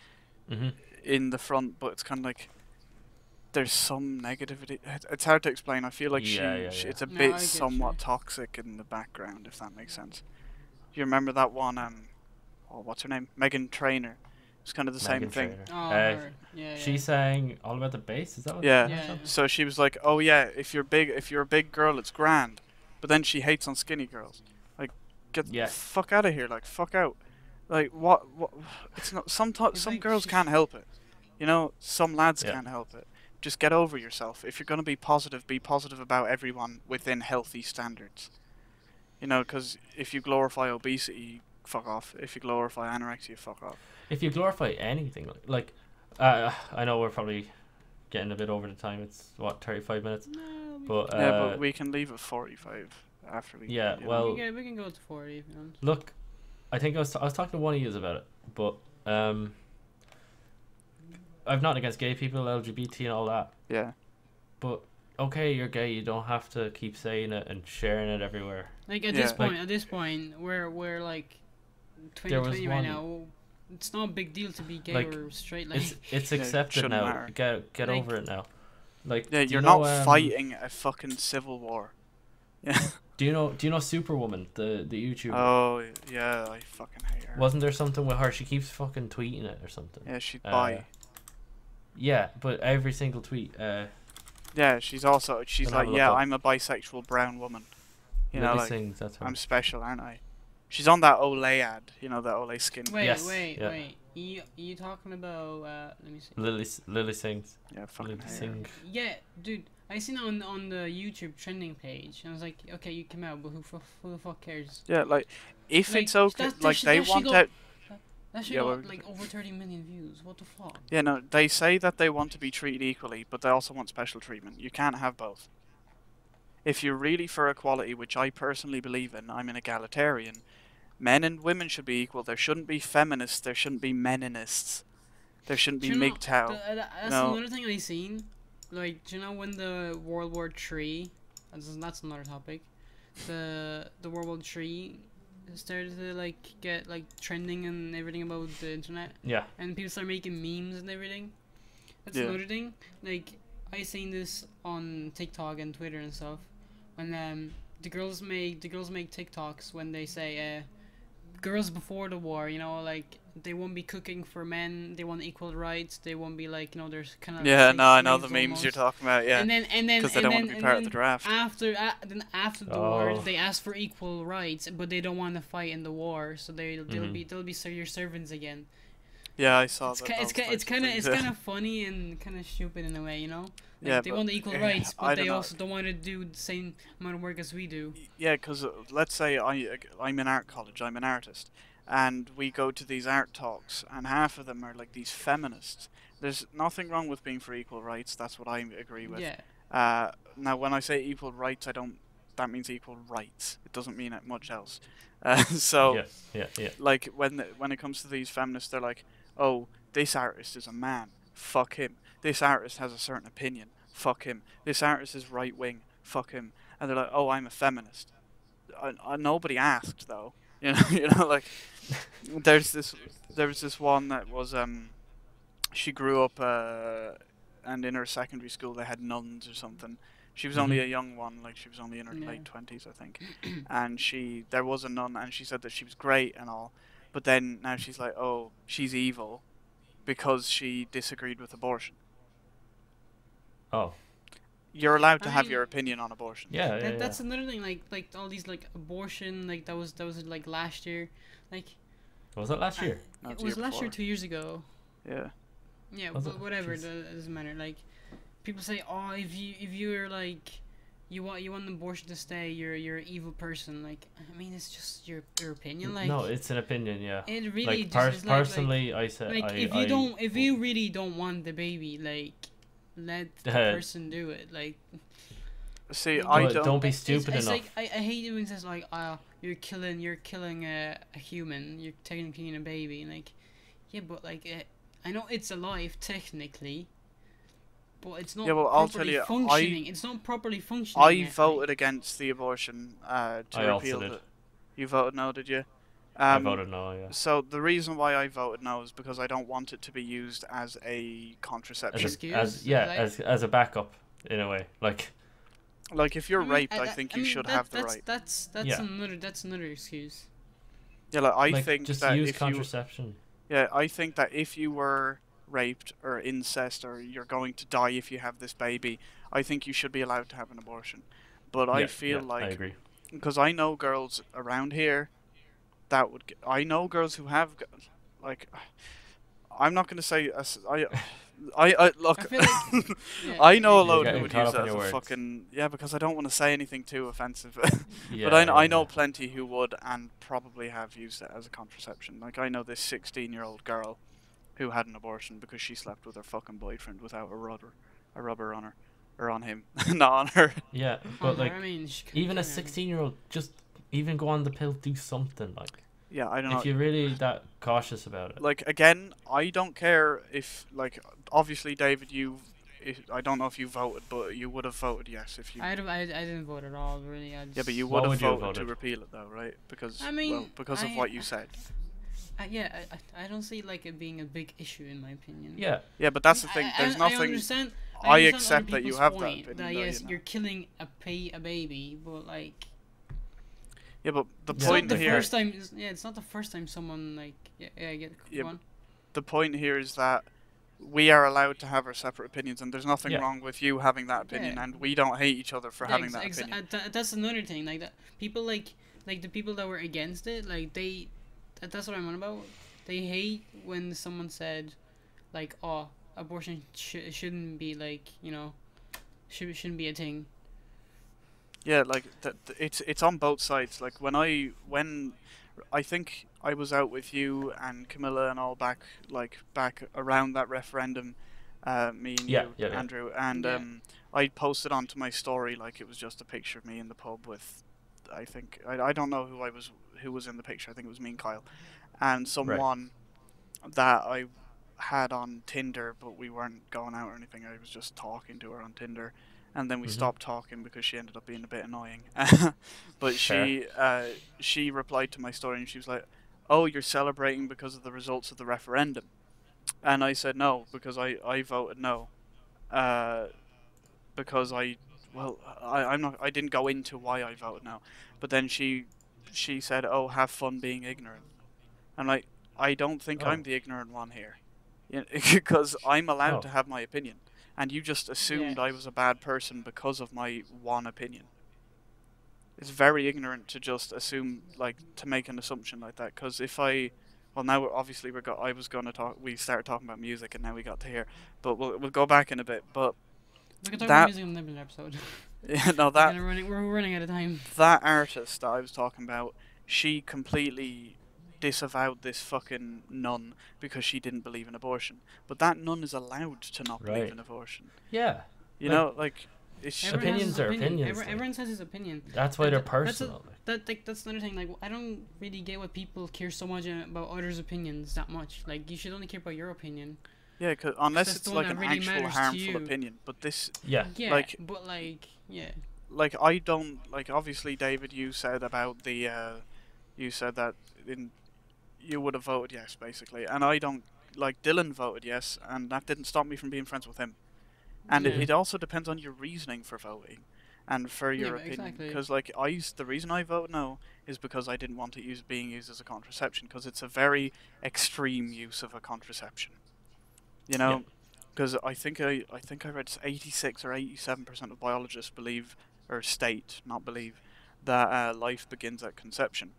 in the front, but it's kind of like there's some negativity. It's hard to explain. I feel like it's a bit somewhat toxic in the background, if that makes sense. Do you remember that one, what's her name? Meghan Trainor. It's kind of the same thing. She sang All About the Bass, is that what? Yeah. So she was like, "Oh yeah, if you're a big girl, it's grand." But then she hates on skinny girls. Like, get the fuck out of here! Like, fuck out! Like, what? It's not. Some girls can't help it. You know, some lads can't help it. Just get over yourself. If you're gonna be positive about everyone within healthy standards. You know, because if you glorify obesity, fuck off. If you glorify anorexia, fuck off. If you glorify anything, like, I know we're probably getting a bit over the time. It's what, 35 minutes. But but we can leave at 45 after we. Yeah, we can go to 40 if you want. Look, I think I was talking to one of you about it, but I've nothing against gay people, LGBT, and all that. Yeah. But okay, you're gay. You don't have to keep saying it and sharing it everywhere. Like at this point, we're like 2020 right now. It's not a big deal to be gay or straight. Like it's accepted now. Matter. Get over it now. Like you're not fighting a fucking civil war. Yeah. Do you know Superwoman, the YouTuber? Oh yeah, I fucking hate her. Wasn't there something with her? She keeps fucking tweeting it or something. Yeah, she's bi. Yeah, but every single tweet. Yeah, she's like, yeah, up. I'm a bisexual brown woman. You know, Lily like, Sings, that's her. I'm special, aren't I? She's on that Olay ad, you know, that Olay skin. Wait, Yes, wait, yeah. wait. You talking about? Let me see. Lily Sings. Yeah, fucking Lily hate her. Sing. Yeah, dude. I seen it on the YouTube trending page, and I was like, okay, you came out, but who the fuck cares? Yeah, like, if Like, it's okay, that like, should- they that should want go- out. That shit Yeah, got well- like over 30 million views. What the fuck? Yeah, no, they say that they want to be treated equally, but they also want special treatment. You can't have both. If you're really for equality, which I personally believe in, I'm an egalitarian, men and women should be equal. There shouldn't be feminists, there shouldn't be meninists. There shouldn't be Do you know, MGTOW. that's No. another thing I seen. Like, do you know when the World War III, that's another topic, the World War III started to like get like trending and everything about the internet, Yeah. and people start making memes and everything. That's Yeah. another thing. Like, I seen this on TikTok and Twitter and stuff. When the girls make TikToks when they say girls before the war, you know, like they won't be cooking for men, they want equal rights, they won't be like, you know, there's kind of Yeah, like no, I know the slaves memes almost. you're talking about, yeah. And then Because they don't want to be part of the draft. After the war, Oh. they ask for equal rights, but they don't want to fight in the war, so they'll Mhm. be your servants again. Yeah, I saw It's that. it's kind of funny and kind of stupid in a way, you know. Like, Yeah, they but, want the equal eh, rights, I but they don't know. also don't want to do the same amount of work as we do. Yeah, because let's say I'm in art college, I'm an artist, and we go to these art talks, and half of them are like these feminists. There's nothing wrong with being for equal rights. That's what I agree with. Yeah. Now, when I say equal rights, that means equal rights. It doesn't mean much else. So, Yes. Yeah. like when it comes to these feminists, they're like, oh, this artist is a man. Fuck him. This artist has a certain opinion. Fuck him. This artist is right wing. Fuck him. And they're like, oh, I'm a feminist. Nobody asked though. You know, like there was this one that was she grew up and in her secondary school they had nuns or something. She was only Mhm. a young one, like she was only in her Yeah. late 20s, I think. And there was a nun, and she said that she was great and all, but then now she's like, oh, she's evil because she disagreed with abortion. Oh. You're allowed to I have mean- your opinion on abortion. Yeah. That's another thing. Like all these like abortion. Like that was like last year. Like Was it last year? No, it it's the was year last year, before. 2 years ago. Yeah. Yeah, Was but it? whatever. Jeez. It doesn't matter. Like people say, oh, if you're like you want an abortion to stay, you're an evil person. Like I mean, it's just your opinion. Like No, it's an opinion. Yeah. it really Like just is like, personally, I said like if you really don't want the baby, like let the person do it. Like See, But I But don't be it's- stupid it's enough. like I hate it when it says like you're killing a human, you're technically killing a baby. Like yeah, but like I know it's alive technically, but it's not Yeah, well, I'll properly tell you, functioning. It's not properly functioning. I yet, voted like. against the abortion to I also repeal did. it. You voted no, did you? I voted no. Yeah. So the reason why I voted no is because I don't want it to be used as a contraception. Excuse? As a backup in a way. Like Like if you're I mean, raped, I think you should have the right. That's Yeah. another excuse. Yeah, like I like, think just that use if contraception. I think that if you were raped or incest or you're going to die if you have this baby, I think you should be allowed to have an abortion. But I feel I like agree. because I know girls around here that would I know girls who have like I'm not going to say I look I feel like yeah, I know a yeah. load getting who would caught use up in that as your a words. fucking because I don't want to say anything too offensive. Yeah, But I know yeah. plenty who would and probably have used it as a contraception. Like I know this 16-year-old girl who had an abortion because she slept with her fucking boyfriend without a rubber on her or on him, not on her. Yeah, On but her, like I mean, even a yeah. 16-year-old, just even go on the pill, do something. Like Yeah, I don't know. if you're really that cautious about it. Like again, I don't care if like obviously David, I don't know if you voted, but you would have voted yes if you. I didn't vote at all, really. I just, Yeah, but you What would have would you have voted to voted? repeal it though, right? Because I mean, well, because of I- what you said. Yeah, I don't see like it being a big issue in my opinion. Yeah, Yeah, but that's the thing. There's I nothing. understand. I understand accept other that you people's have that point, opinion, that though, yes, you know. you're killing a baby, but like, Yeah, but the It's point not the here, first time. It's not the first time someone like. Yeah, I get Yeah, one. the point here is that we are allowed to have our separate opinions, and there's nothing Yeah. wrong with you having that Yeah. opinion, and we don't hate each other for Yeah, having that opinion. that's another thing. Like that, people like the people that were against it. Like that's what I'm on about. They hate when someone said, like, oh, abortion shouldn't be like shouldn't be a thing. Yeah, like it's on both sides. Like when I think I was out with you and Camilla and all back around that referendum, me and Yeah, you, yeah, yeah. Andrew, and Yeah. I posted onto my story like it was just a picture of me in the pub with, I don't know who was in the picture. I think it was me and Kyle, and Right. someone that I had on Tinder, but we weren't going out or anything. I was just talking to her on Tinder, and then we Mhm. stopped talking because she ended up being a bit annoying. But Fair. she replied to my story and she was like, "Oh, you're celebrating because of the results of the referendum," and I said no because I voted no, uh, because I'm not I didn't go into why I voted no, but then she said, "Oh, have fun being ignorant." I'm like, I don't think Oh. I'm the ignorant one here, because I'm allowed Oh. to have my opinion, and you just Yeah. assumed I was a bad person because of my one opinion. It's very ignorant to just assume, like, to make an assumption like that. Because well, now obviously I was gonna talk. We started talking about music, and now we got to here, but we'll go back in a bit. But We can talk about that, music in another episode. yeah, no, that We're running out of time. that artist that I was talking about, she completely disavowed this fucking nun because she didn't believe in abortion. But that nun is allowed to not believe Right. in abortion. Yeah. You Like, know, like it's Everyone has Opinions his are opinion. opinions, like. Everyone has his opinion. That's why they're That's personal. that's another thing. Like, I don't really get why people care so much about others' opinions that much. Like, you should only care about your opinion. yeah, unless That's it's the one like that an really actual matters to harmful you. opinion. But this, Yeah. Yeah, like, but like, yeah. like I don't like. Obviously, David, you said about you said that you would have voted yes, basically, and I don't. Like Dylan voted yes, and that didn't stop me from being friends with him. And Yeah. it also depends on your reasoning for voting and for your but opinion. exactly. Because like the reason I vote no is because I didn't want it being used as a contraception, because it's a very extreme use of a contraception. You know, because I think I read 86 or 87% of biologists believe or state, not believe, that life begins at conception.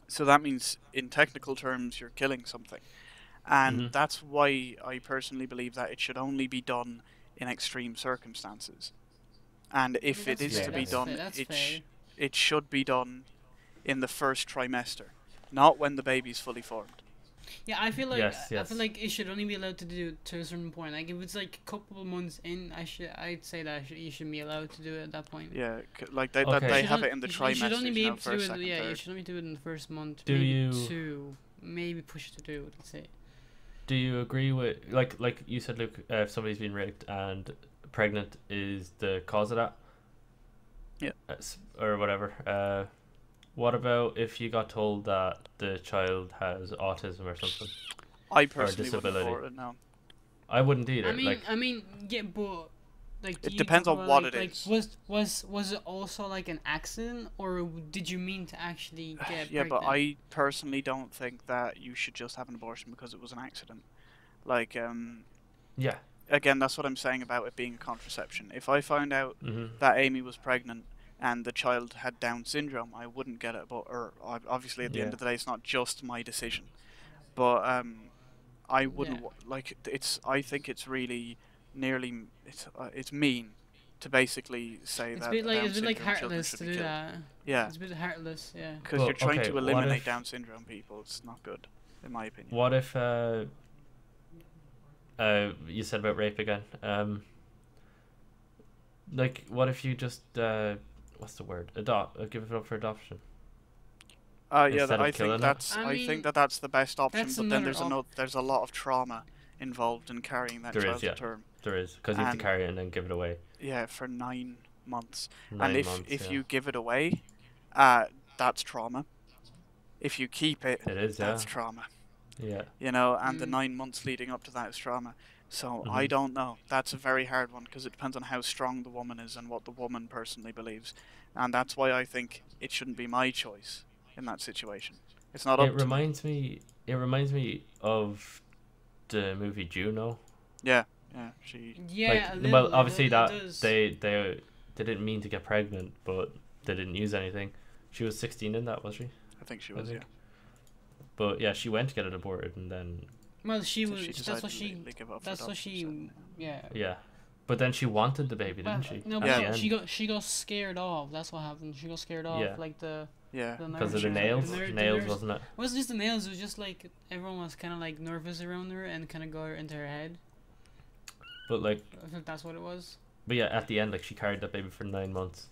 So that means in technical terms you're killing something. And Mhm. that's why I personally believe that it should only be done in extreme circumstances. And if it is fair, to be that's fair, done, That's fair. it should be done in the first trimester, not when the baby's fully formed. Yeah, I feel like Yes, I yes. feel like it should only be allowed to do to a certain point. Like if it's like a couple of months in, I'd say that you should be allowed to do it at that point. Yeah, that Okay. they You have should it in the you should trimesters, only be able to do first, it. second, Yeah, you third. should only do it in the first month. Do maybe you- two, maybe push to do. Let's say. Do you agree with like you said, Luke? If somebody's been raped and pregnant is the cause of that, Yeah. Or whatever. What about if you got told that the child has autism or something? I personally wouldn't disability. support it, no. I wouldn't either. I mean, yeah, but like. It do you depends talk on about, what like, it like, is. Was it also like an accident, or did you mean to actually get Yeah, but pregnant? I personally don't think that you should just have an abortion because it was an accident. Like, yeah. again, that's what I'm saying about it being a contraception. If I found out Mm-hmm. that Amy was pregnant and the child had Down syndrome, I wouldn't get it. But obviously, at the end of the day, it's not just my decision. But I wouldn't like it's. I think it's really nearly it's mean to basically say It's that a bit like Down it's a bit like syndrome children heartless should to be do killed. that. Yeah, It's a bit heartless. Yeah. because Well, you're trying okay, to what eliminate if- Down syndrome people. It's not good, in my opinion. What if you said about rape again? Like, what if you just what's the word? Give it up for adoption. Yeah, Instead of I killing think it? that's I I mean, think that's the best option. that's But then another there's a lot of trauma involved in carrying that There is, child to yeah. term. There is, because you have to And- carry it and then give it away. Yeah, for 9 months. 9 And months. if yeah. you give it away, that's trauma. If you keep it, It is, yeah. that's trauma. Yeah. You know, and the Mm. 9 months leading up to that is trauma. So I don't know. That's a very hard one because it depends on how strong the woman is and what the woman personally believes. And that's why I think it shouldn't be my choice in that situation. It's not up It to me. reminds me. It reminds me of the movie Juno. Yeah, yeah. She. Yeah, a Like, little. well, obviously It that does. they didn't mean to get pregnant, but they didn't use anything. She was 16 in that, was she? I think she I was. think. Yeah. But yeah, she went to get it aborted, and then Well, she So was. she That's decided what to she. legally give up for That's what adoption, she. Yeah. yeah, but then she wanted the baby, Well, didn't she? no, At Yeah. the but end, she got scared off. That's what happened. She got scared off. Yeah. Like the Yeah. the because nerves. of the She was nails. like, the Nails, nerves. wasn't it? It wasn't just the nails. It was just like everyone was kind of like nervous around her and kind of got her into her head. But like, I think that's what it was. but yeah, at the end, like she carried that baby for 9 months,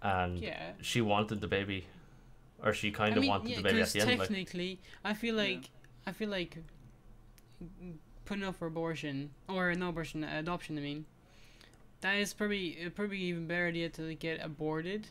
and Yeah. she wanted the baby, or she kind I of mean, wanted yeah, the baby at because the end. Like, technically, I feel like putting up for abortion or no abortion, adoption. I mean, that is probably even better idea to get aborted.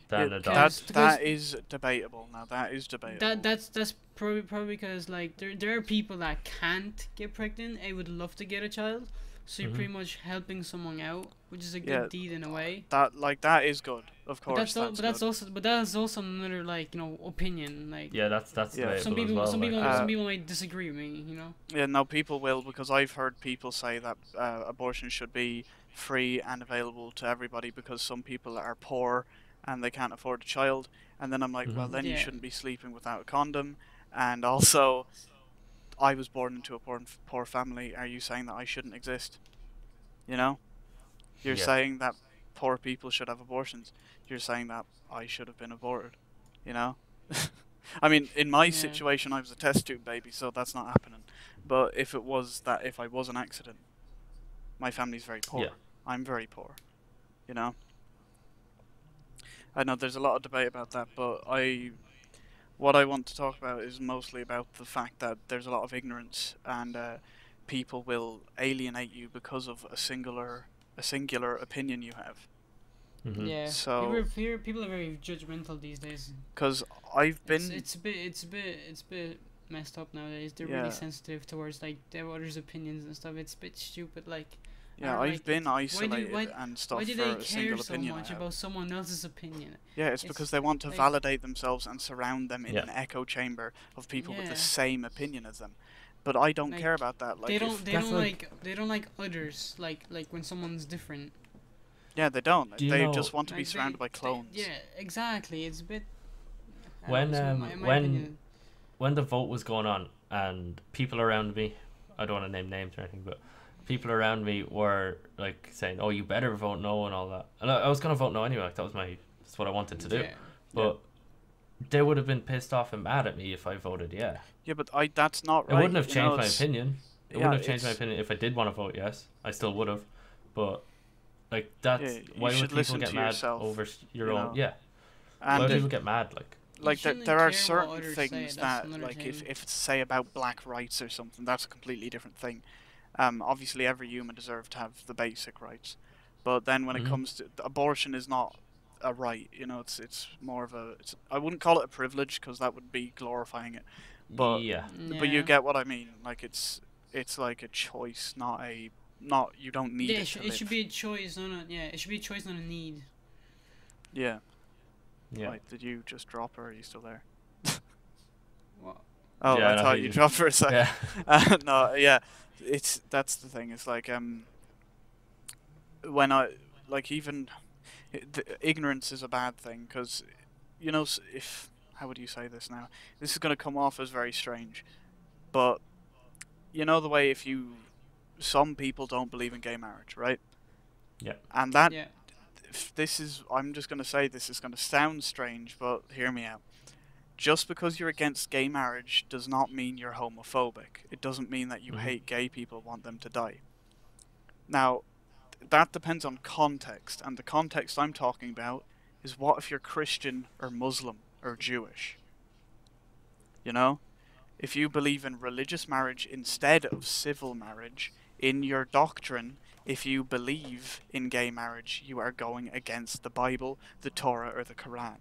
than Yeah, adopt. that is debatable. Now that is debatable. That's probably because like there are people that can't get pregnant and would love to get a child, so you're pretty much helping someone out, which is a good Yeah, deed in a way. that is good. Of But course, that's good. but that's also another like opinion like. Yeah, that's Yeah. debatable Some as people, well. some like, people, Uh, some people might disagree with me. Yeah, no, people will because I've heard people say that abortion should be free and available to everybody because some people are poor and they can't afford a child. And then I'm like, well, then you Yeah. shouldn't be sleeping without a condom. And also, I was born into a poor family. Are you saying that I shouldn't exist? You know, you're Yeah. saying that poor people should have abortions. You're saying that I should have been aborted. You know. I mean, in my Yeah. situation, I was a test tube baby, so that's not happening. But if it was that, if I was an accident, my family's very poor. Yeah. I'm very poor. You know. I know there's a lot of debate about that, but what I want to talk about is mostly about the fact that there's a lot of ignorance and people will alienate you because of a singular opinion you have. Yeah. So, People are very judgmental these days. because I've been It's a bit messed up nowadays. They're Yeah. really sensitive towards like their others' opinions and stuff. It's a bit stupid. Like, yeah, or, I've like, been isolated why and stuff why do for they a care single so opinion I much have. about someone else's opinion? Yeah, it's It's because they want to like- validate themselves and surround them in Yeah. an echo chamber of people with Yeah. the same opinion as them. But I don't Like, care about that. Like, they if- don't That's they don't like others like when someone's different. yeah, they don't. Do you They know- just want to be Like, surrounded by clones. Yeah, exactly. It's a bit. I When, don't know, in my when- opinion, when the vote was going on and people around me, I don't want to name names or anything, but people around me were like saying, "Oh, you better vote no" and all that. And I was gonna vote no anyway. Like, that's what I wanted to do. yeah. But they would have been pissed off and mad at me if I voted yeah. Yeah, but that's not It right. wouldn't have you know, changed my it's- opinion. It yeah, wouldn't have changed my it's- opinion if I did want to vote yes. I still would have. But like that's Yeah, you why would should people listen get to mad yourself, over your you own? know. Yeah. And Why do if- people get mad? Like, like shouldn't there care are what certain others say, things that's that another like if thing. it's say about black rights or something, that's a completely different thing. Obviously every human deserves to have the basic rights, but then when it Mhm. comes to abortion is not a right. You know, it's more of a. I wouldn't call it a privilege because that would be glorifying it. But yeah. but you get what I mean. Like it's like a choice, not you don't need Yeah, it to it live. should be a choice, it should be a choice, not a need. Yeah. Yeah. Right, did you just drop or are you still there? What? Oh, Yeah, I no, thought he you just- dropped for a second. Yeah. No, yeah, that's the thing. It's like when I like even the ignorance is a bad thing because you know if how would you say this now? This is gonna come off as very strange, but you know the way some people don't believe in gay marriage, right? Yeah. And that Yeah. I'm just gonna say this is gonna sound strange, but hear me out. Just because you're against gay marriage does not mean you're homophobic. It doesn't mean that you Mhm. hate gay people, want them to die. Now, that depends on context, and the context I'm talking about is what if you're Christian or Muslim or Jewish? You know? If you believe in religious marriage instead of civil marriage, in your doctrine, if you believe in gay marriage, you are going against the Bible, the Torah, or the Quran.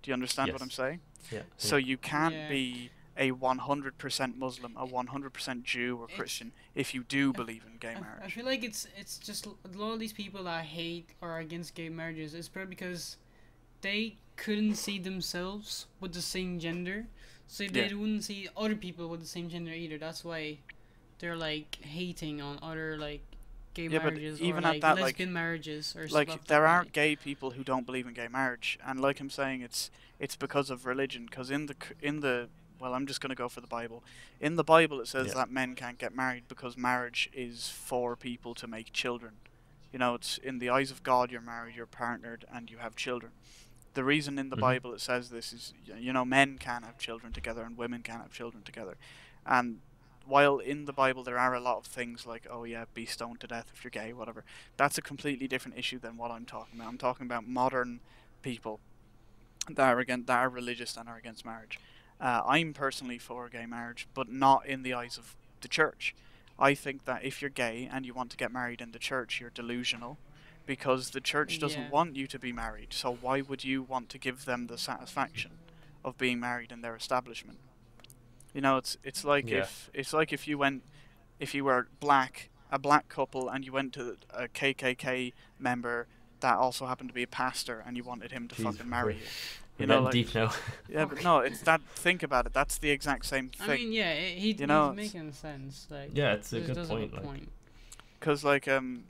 Do you understand what Yes. I'm saying? Yeah. So you can't Yeah. be a 100% Muslim, a 100% Jew or Christian if you do believe in gay marriage. I feel like it's just a lot of these people that hate or are against gay marriages is probably because they couldn't see themselves with the same gender, so they wouldn't see other people with the same gender either. That's why they're like hating on other like gay marriages but even or like at that, lesbian marriages or like stuff there like are that. gay people who don't believe in gay marriage, and like I'm saying, it's because of religion. Because in the well, I'm just gonna go for the Bible. In the Bible, it says that men can't get married because marriage is for people to make children. You know, it's in the eyes of God, you're married, you're partnered, and you have children. The reason in the Bible it says this is, you know, men can have children together and women can have children together. And while in the Bible there are a lot of things like, oh yeah, be stoned to death if you're gay, whatever, that's a completely different issue than what I'm talking about. I'm talking about modern people that are religious and are against marriage. I'm personally for gay marriage, but not in the eyes of the church. I think that if you're gay and you want to get married in the church, you're delusional, because the church doesn't want you to be married. So why would you want to give them the satisfaction of being married in their establishment? You know, it's like if you were a black couple, and you went to a KKK member that also happened to be a pastor, and you wanted him to fucking marry you. You know, like, deep now. Yeah, but no, it's that. Think about it. That's the exact same thing. I mean, yeah, he's making sense. Like, yeah, it's a good point. Because like I'm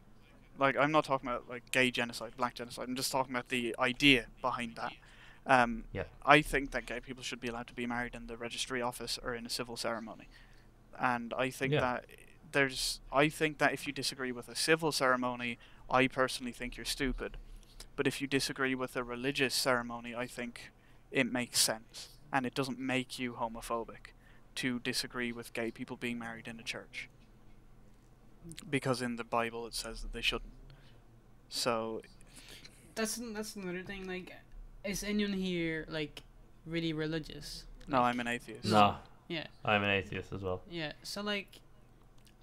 not talking about like gay genocide, black genocide. I'm just talking about the idea behind that. I think that gay people should be allowed to be married in the registry office or in a civil ceremony, and I think that if you disagree with a civil ceremony, I personally think you're stupid. But if you disagree with a religious ceremony, I think it makes sense, and it doesn't make you homophobic to disagree with gay people being married in a church, because in the Bible it says that they shouldn't. So that's another thing. Like, is anyone here like really religious? No, I'm an atheist. No. Yeah. I'm an atheist as well. Yeah. So like,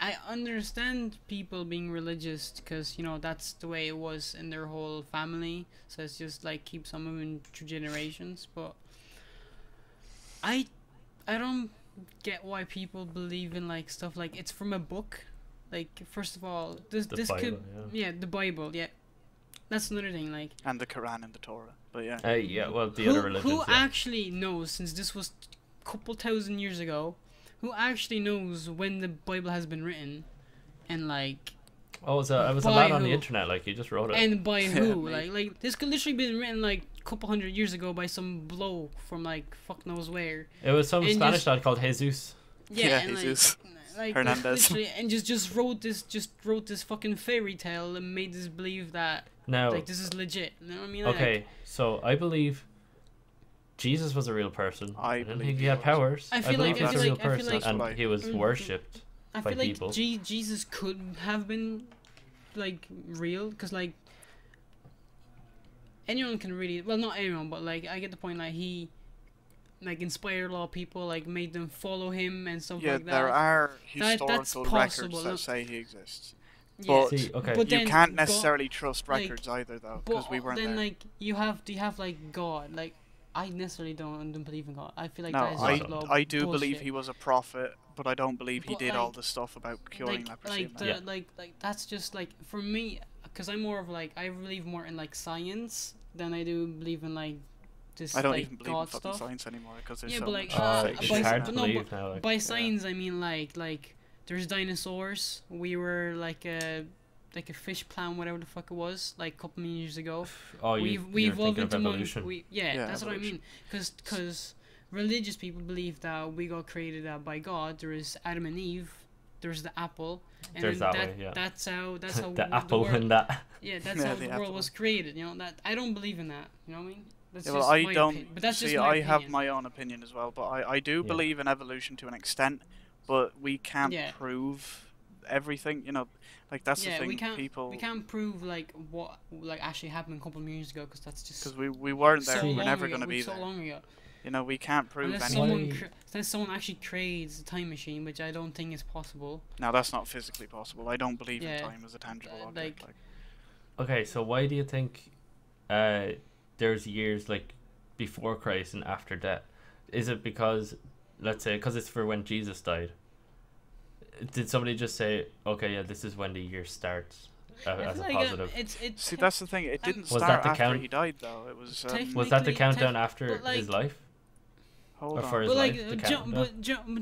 I understand people being religious because, you know, that's the way it was in their whole family. So it's just like keeps on moving through generations. But I don't get why people believe in like stuff like it's from a book. Like, first of all, this Bible, could the Bible, that's another thing. Like, and the Quran and the Torah. But well, the other religions. Who actually knows, since this was a couple thousand years ago? Who actually knows when the Bible has been written, and like? Oh, it was a man on the internet. Like, he just wrote it. And by who? like this could literally been written like a couple hundred years ago by some bloke from like fuck knows where. It was some Spanish lad called Jesus. Yeah, Jesus. Like Hernandez. And just wrote this fucking fairy tale and made us believe that like this is legit. You know what I mean? Okay, so I believe Jesus was a real person. I didn't believe think he had powers. I believe he was a real person, and he was worshipped by people. Jesus could have been like real, because like anyone can really, well, not anyone, but like I get the point. Like, he like inspired a lot of people, like made them follow him and stuff like that. Yeah, there are historical records that say he exists. Yeah. But, but you can't necessarily trust records either, though, because we weren't there. Then like you have like God. Like, I necessarily don't believe in God. I feel like I do believe he was a prophet, but I don't believe he did all the stuff about curing leprosy. Like that's just like, for me, because I'm more of like, I believe more in like science than I do believe in like this. I don't like, even believe God in fucking stuff. science anymore, because there's yeah, so but like, much it's hard to believe now. Like, by science I mean like there's dinosaurs. We were like a fish plant, whatever the fuck it was, like a couple million years ago. Oh, we evolved into evolution. That's what I mean. Because religious people believe that we got created by God. There is Adam and Eve. There's the apple. And there's that's how the apple and that. Yeah, that's how the world was created. You know, that I don't believe in that. You know what I mean? That's I don't. But that's see, just my I opinion. have my own opinion as well, but I do believe in evolution to an extent, but we can't prove everything. You know, like that's the thing. We can't prove like what like actually happened a couple of years ago, because that's just because we weren't there. We're never going to be so there. long ago. You know, we can't prove anything. Unless someone actually creates a time machine, which I don't think is possible. No, that's not physically possible. I don't believe in time as a tangible object. Okay, so why do you think there's years like before Christ and after that? Is it because let's say, because it's for when Jesus died, did somebody just say, okay, yeah, this is when the year starts as a positive? It's See, that's the thing. It didn't Was start that the after count- he died, though. It was. Was that the Technically, countdown after but, his like- life? Hold Or for on. his But life? like, The countdown? Let me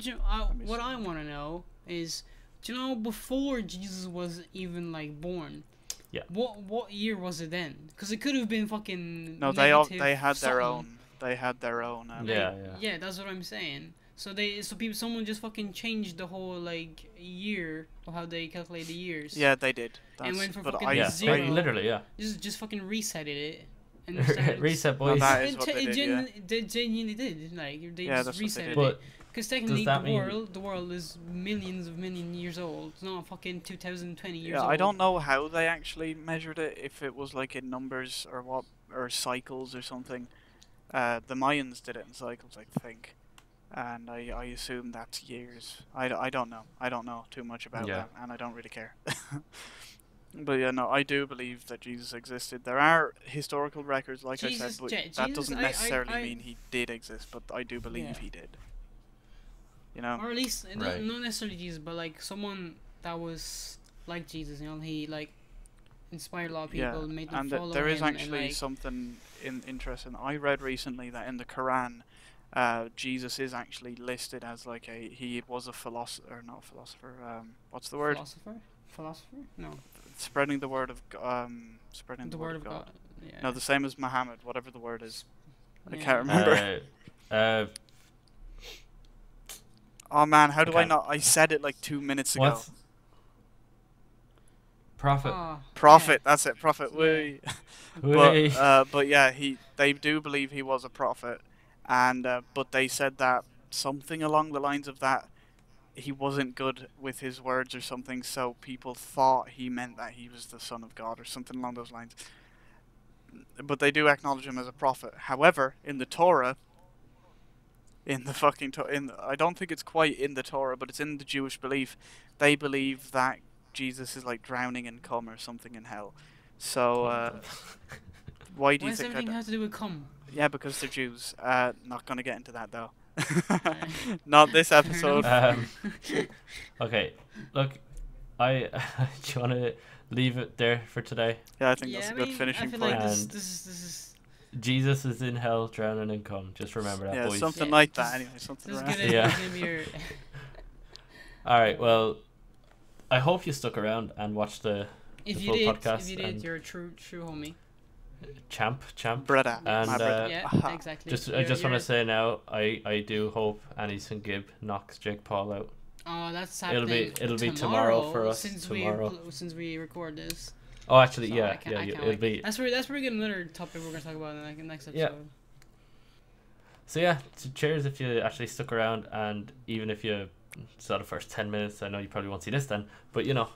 what see. I want to know is, do you know before Jesus was even like born? Yeah. What year was it then? Because it could have been fucking. No, they had their something. own. They had their own. Yeah. Yeah, that's what I'm saying. Someone just fucking changed the whole like year of how they calculate the years. Yeah, they did. And went from but fucking I, Yeah, zero. literally, yeah. Just fucking resetted it. And started, Reset, No, boys. that is what they did, yeah. They genuinely did. Like they Yeah, just that's what they reset did. it. But Because technically, that the mean- world is million years old. It's not fucking 2020 years Yeah, old. I don't know how they actually measured it. If it was like in numbers or what, or cycles or something. The Mayans did it in cycles, I think, and I assume that's years. I don't know. I don't know too much about Yeah. that, and I don't really care. But yeah, no, I do believe that Jesus existed. There are historical records, like I said, but that Jesus, doesn't I- necessarily I- mean he did exist. But I do believe Yeah. he did. You know. Or at least Right. not necessarily Jesus, but like someone that was like Jesus. You know, he like inspired a lot of people, made them and follow there is him, and, actually like, something interesting. I read recently that in the Quran, Jesus is actually listed as like he was a philosopher, or not a philosopher. What's the word? Philosopher? No. Spreading the word of spreading The word of God. Yeah. No, the same as Muhammad, whatever the word is. I Yeah. can't remember. Oh man, how do I can't- not? I said it like 2 minutes ago. What's prophet? Ah, Prophet, that's it, prophet. Yeah. Wee. Whey. But yeah, they do believe he was a prophet, and but they said that something along the lines of that he wasn't good with his words or something, so people thought he meant that he was the son of God or something along those lines. But they do acknowledge him as a prophet. However, in the Torah, in the fucking I don't think it's quite in the Torah, but it's in the Jewish belief. They believe that Jesus is like drowning in cum or something in hell. So why do Why you does think? everything have to do with cum? Yeah, because they're Jews. Not gonna get into that though. Alright. Not this episode. Okay, look, do you want to leave it there for today? Yeah, I think that's a good finishing I feel point. like And- this is Jesus is in hell, drowning in cum. Just remember that, Yeah, boys. something Yeah, like this- that. Anyway, something this is around. gonna, Yeah. this is gonna be your All right, well, I hope you stuck around and watched the if you full did, podcast if you did, and- you're a true homie. champ. Brother. And, my brother. Yeah, Aha. exactly. I just want to say now, I do hope Anderson Gibb knocks Jake Paul out. Oh, that's It'll be- happening. it'll be tomorrow for us, Since tomorrow. since we record this. Oh, actually, So yeah, I can't it'll wait. be. That's where we get another topic we're gonna talk about in the next episode. Yeah. So yeah, cheers if you actually stuck around, and even if you saw the first 10 minutes, I know you probably won't see this then, but you know,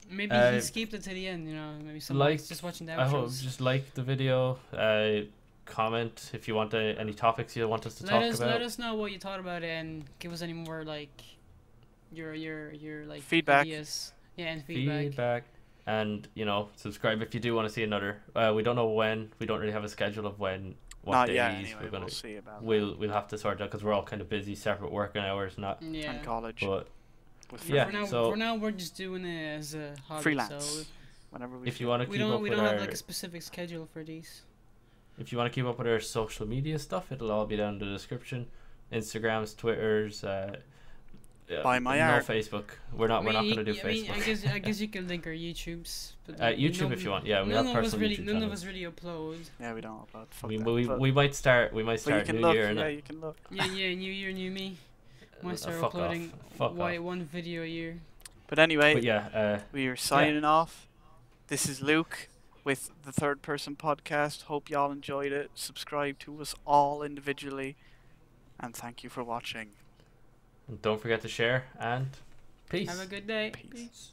Maybe he skipped it to the end. You know, maybe someone's just watching the I hope outros. just like the video, comment if you want any topics you want us to talk about. Let us know what you thought about it and give us any more like your like Feedback. ideas. Yeah, and feedback. Feedback, and you know, subscribe if you do want to see another. We don't know when. We don't really have a schedule of when. What Not days yet. Anyway, we're gonna. we'll see about We'll have to sort out because we're all kind of busy, separate working hours, not. that. Yeah. And college. But With Yeah, For now, so- we're just doing it as a hobby. freelance. So Whenever we. if you want to we keep up don't with have our, like a specific schedule for these. if you want to keep up with our social media stuff, it'll all be down in the description. Instagrams, Twitters. Buy my no art. Facebook. We're not gonna do I mean, Facebook. I guess you can link our YouTubes. But YouTube if you want. Yeah, we have personal YouTube None of channels. us really upload. Yeah, we don't upload. Fuck We, that. we, But- we might start. but you Start can New look. Year. Yeah, innit? you can look. Yeah, New Year, new me. Might start Fuck uploading off. Fuck off. one video a year. But anyway, But yeah, we are signing off. This is Luke with the Third Person Podcast. Hope y'all enjoyed it. Subscribe to us all individually. And thank you for watching. don't forget to share and peace. Have a good day. Peace.